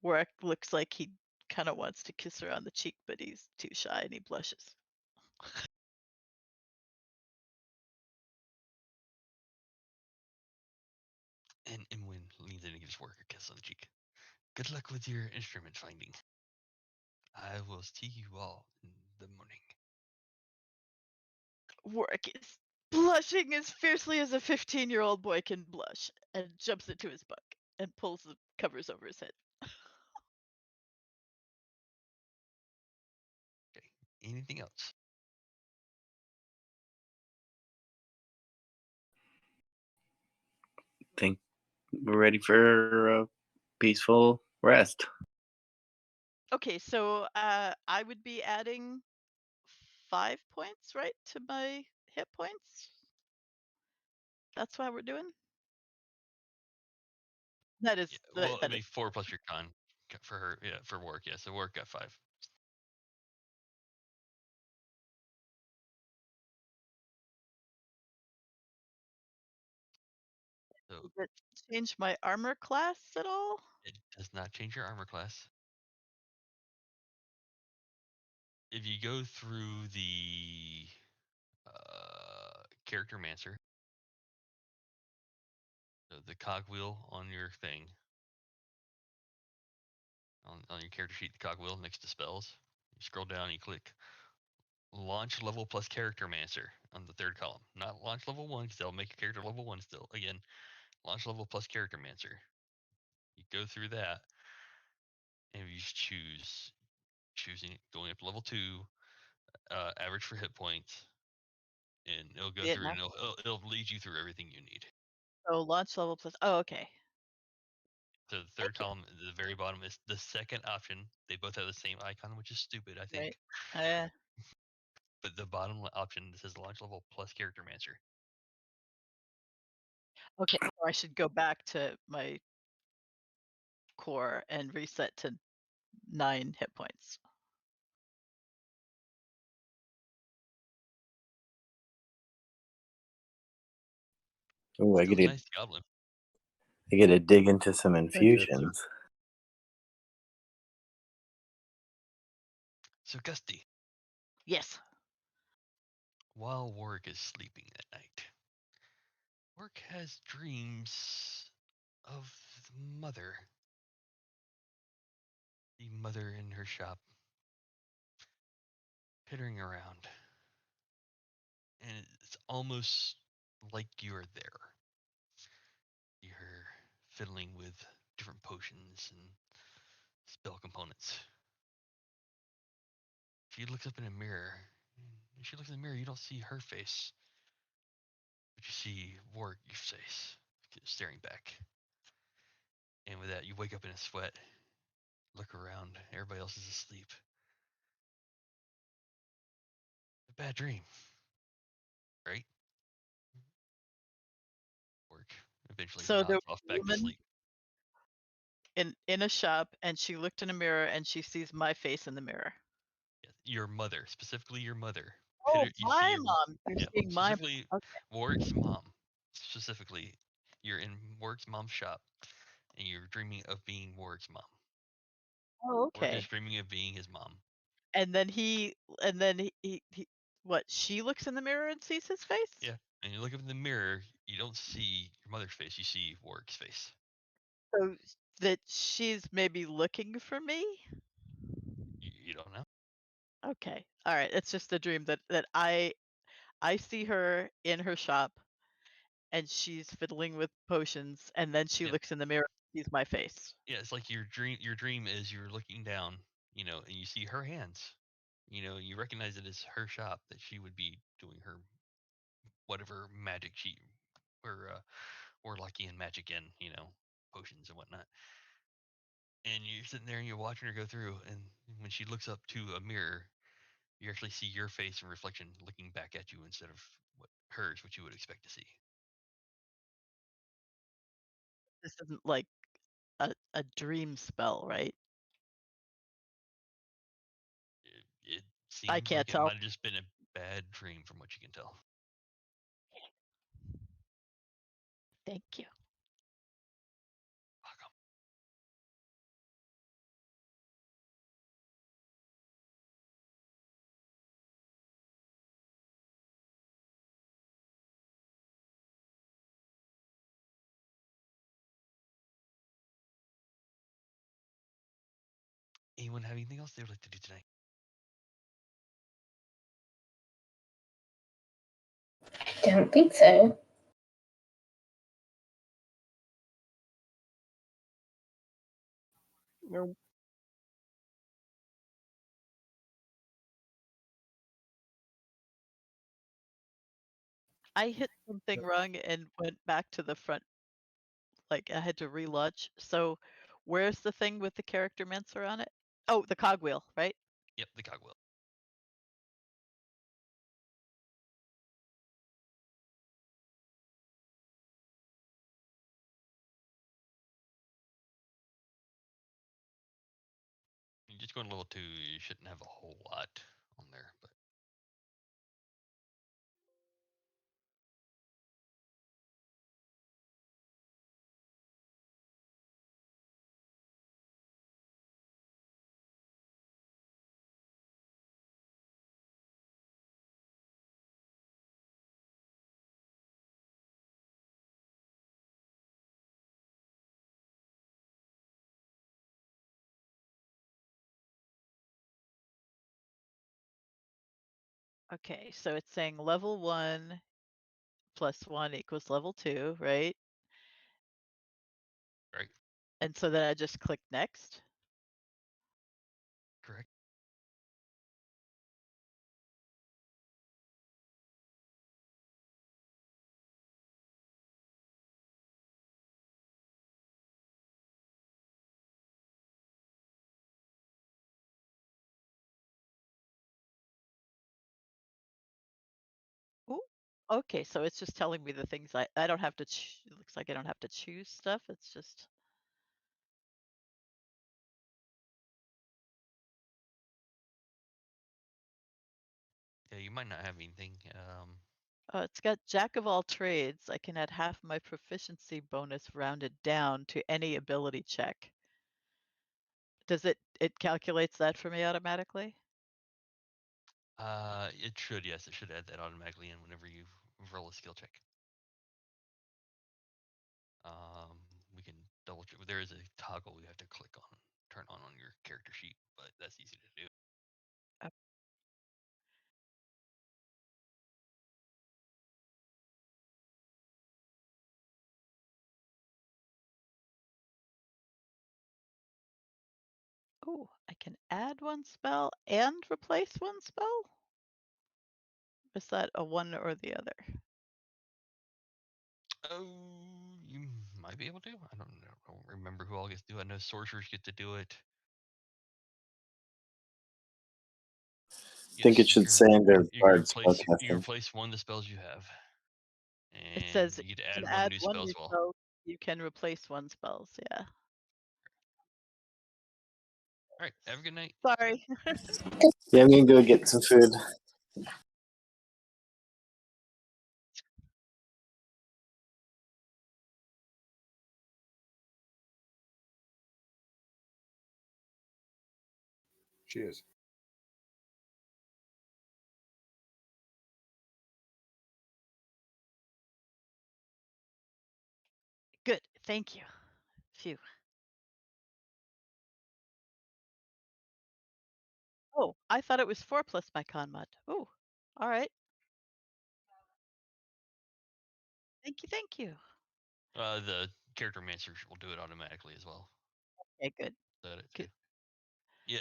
Warwick looks like he kind of wants to kiss her on the cheek, but he's too shy and he blushes. And Imwin leans in and gives Warwick a kiss on the cheek. Good luck with your instrument finding. I will see you all in the morning. Warwick is blushing as fiercely as a 15-year-old boy can blush and jumps into his bunk and pulls the covers over his head. Okay. Anything else? Think we're ready for a peaceful rest. Okay, so I would be adding 5 points, right, to my hit points? That's what we're doing? That is Yeah, well, it'd that be is 4 plus your con for her. Yeah, for Warwick. Yeah, so Warwick got 5. So does it change my armor class at all? it does not change your armor class. If you go through the character mancer, the cogwheel on your thing, on your character sheet, the cogwheel next to spells, you scroll down and you click launch level plus character mancer on the 3rd column. Not launch level 1 because they'll make your character level 1 still. Again, launch level plus character mancer. You go through that and you choosing going up to level 2, average for hit points, and it'll go See it through now? and it'll lead you through everything you need. So launch level plus. Oh, okay. So the 3rd column at the very bottom is the second option. They both have the same icon, which is stupid, I think. Right. But the bottom option that says launch level plus character mancer. Okay, so I should go back to my core and reset to 9 hit points. Oh, I Still get a to nice goblin. dig into some infusions. So Gusty, Yes. while Warwick is sleeping at night, Warwick has dreams of the mother in her shop, pittering around, and it's almost like you're there. You're fiddling with different potions and spell components. She looks up in a mirror. When she looks in the mirror, you don't see her face, but you see Warwick's face staring back. And with that, you wake up in a sweat, look around, everybody else is asleep. bad dream, right? Work. Eventually So there nods was off a back to woman sleep. in a shop, and she looked in a mirror, and she sees my face in the mirror. Yeah, your mother, specifically your mother. Oh, You see my your mom. You're yeah, seeing my specifically okay. Warwick's mom. Specifically, you're in Warwick's mom's shop, and you're dreaming of being Warwick's mom. Oh, Warwick is okay. dreaming of being his mom. And then he what? She looks in the mirror and sees his face. Yeah, and you look up in the mirror, you don't see your mother's face. You see Warwick's face. So that she's maybe looking for me. You don't know. Okay. All right. It's just a dream that I see her in her shop, and she's fiddling with potions, and then she Yep. looks in the mirror and sees my face. Yeah, it's like your dream. Your dream is you're looking down, and you see her hands. You recognize it as her shop that she would be doing her whatever magic she or warlocky and magic in, potions and whatnot. And you're sitting there and you're watching her go through, and when she looks up to a mirror, you actually see your face and reflection looking back at you instead of what you would expect to see. This isn't like a dream spell, right? It I seems can't like it tell. might have just been a bad dream from what you can tell. Thank you. Welcome. Anyone have anything else they would like to do tonight? I don't think so. No. I hit something wrong and went back to the front. Like I had to relaunch. So where's the thing with the character Mancer on it? Oh, the cogwheel, right? Yep, the cogwheel. You're just going level 2. You shouldn't have a whole lot on there, but Okay, so it's saying level 1 plus 1 equals level 2, right? right, And so then I just click next. correct. Ooh. Okay, so it's just telling me the things I don't have to it looks like I don't have to choose stuff. It's just Yeah, you might not have anything. it's got jack of all trades. I can add half my proficiency bonus rounded down to any ability check. Does it calculates that for me automatically? It should, yes, it should add that automatically in whenever you roll a skill check. We can double check. There is a toggle you have to click on, turn on your character sheet, but that's easy to do. Oh, I can add one spell and replace one spell? Is that a one or the other? Oh, you might be able to. I don't remember who all gets to do it. I know sorcerers get to do it. think it should say under Bard You spellcasting. replace one of the spells you have. And It says you get to you add can one add new one spell new as well. spell. You can replace one spells. Yeah. All right. Have a good night. Sorry. Yeah, I'm gonna go get some food. Cheers. Good. Thank you. Phew. Oh, I thought it was 4 plus my con mod. Oh, all right. Thank you. Thank you. The character mancer will do it automatically as well. Okay, good. That it Good. too. Yeah,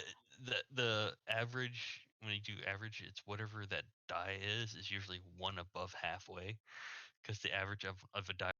the average, when you do average, it's whatever that die is usually one above halfway, because the average of a die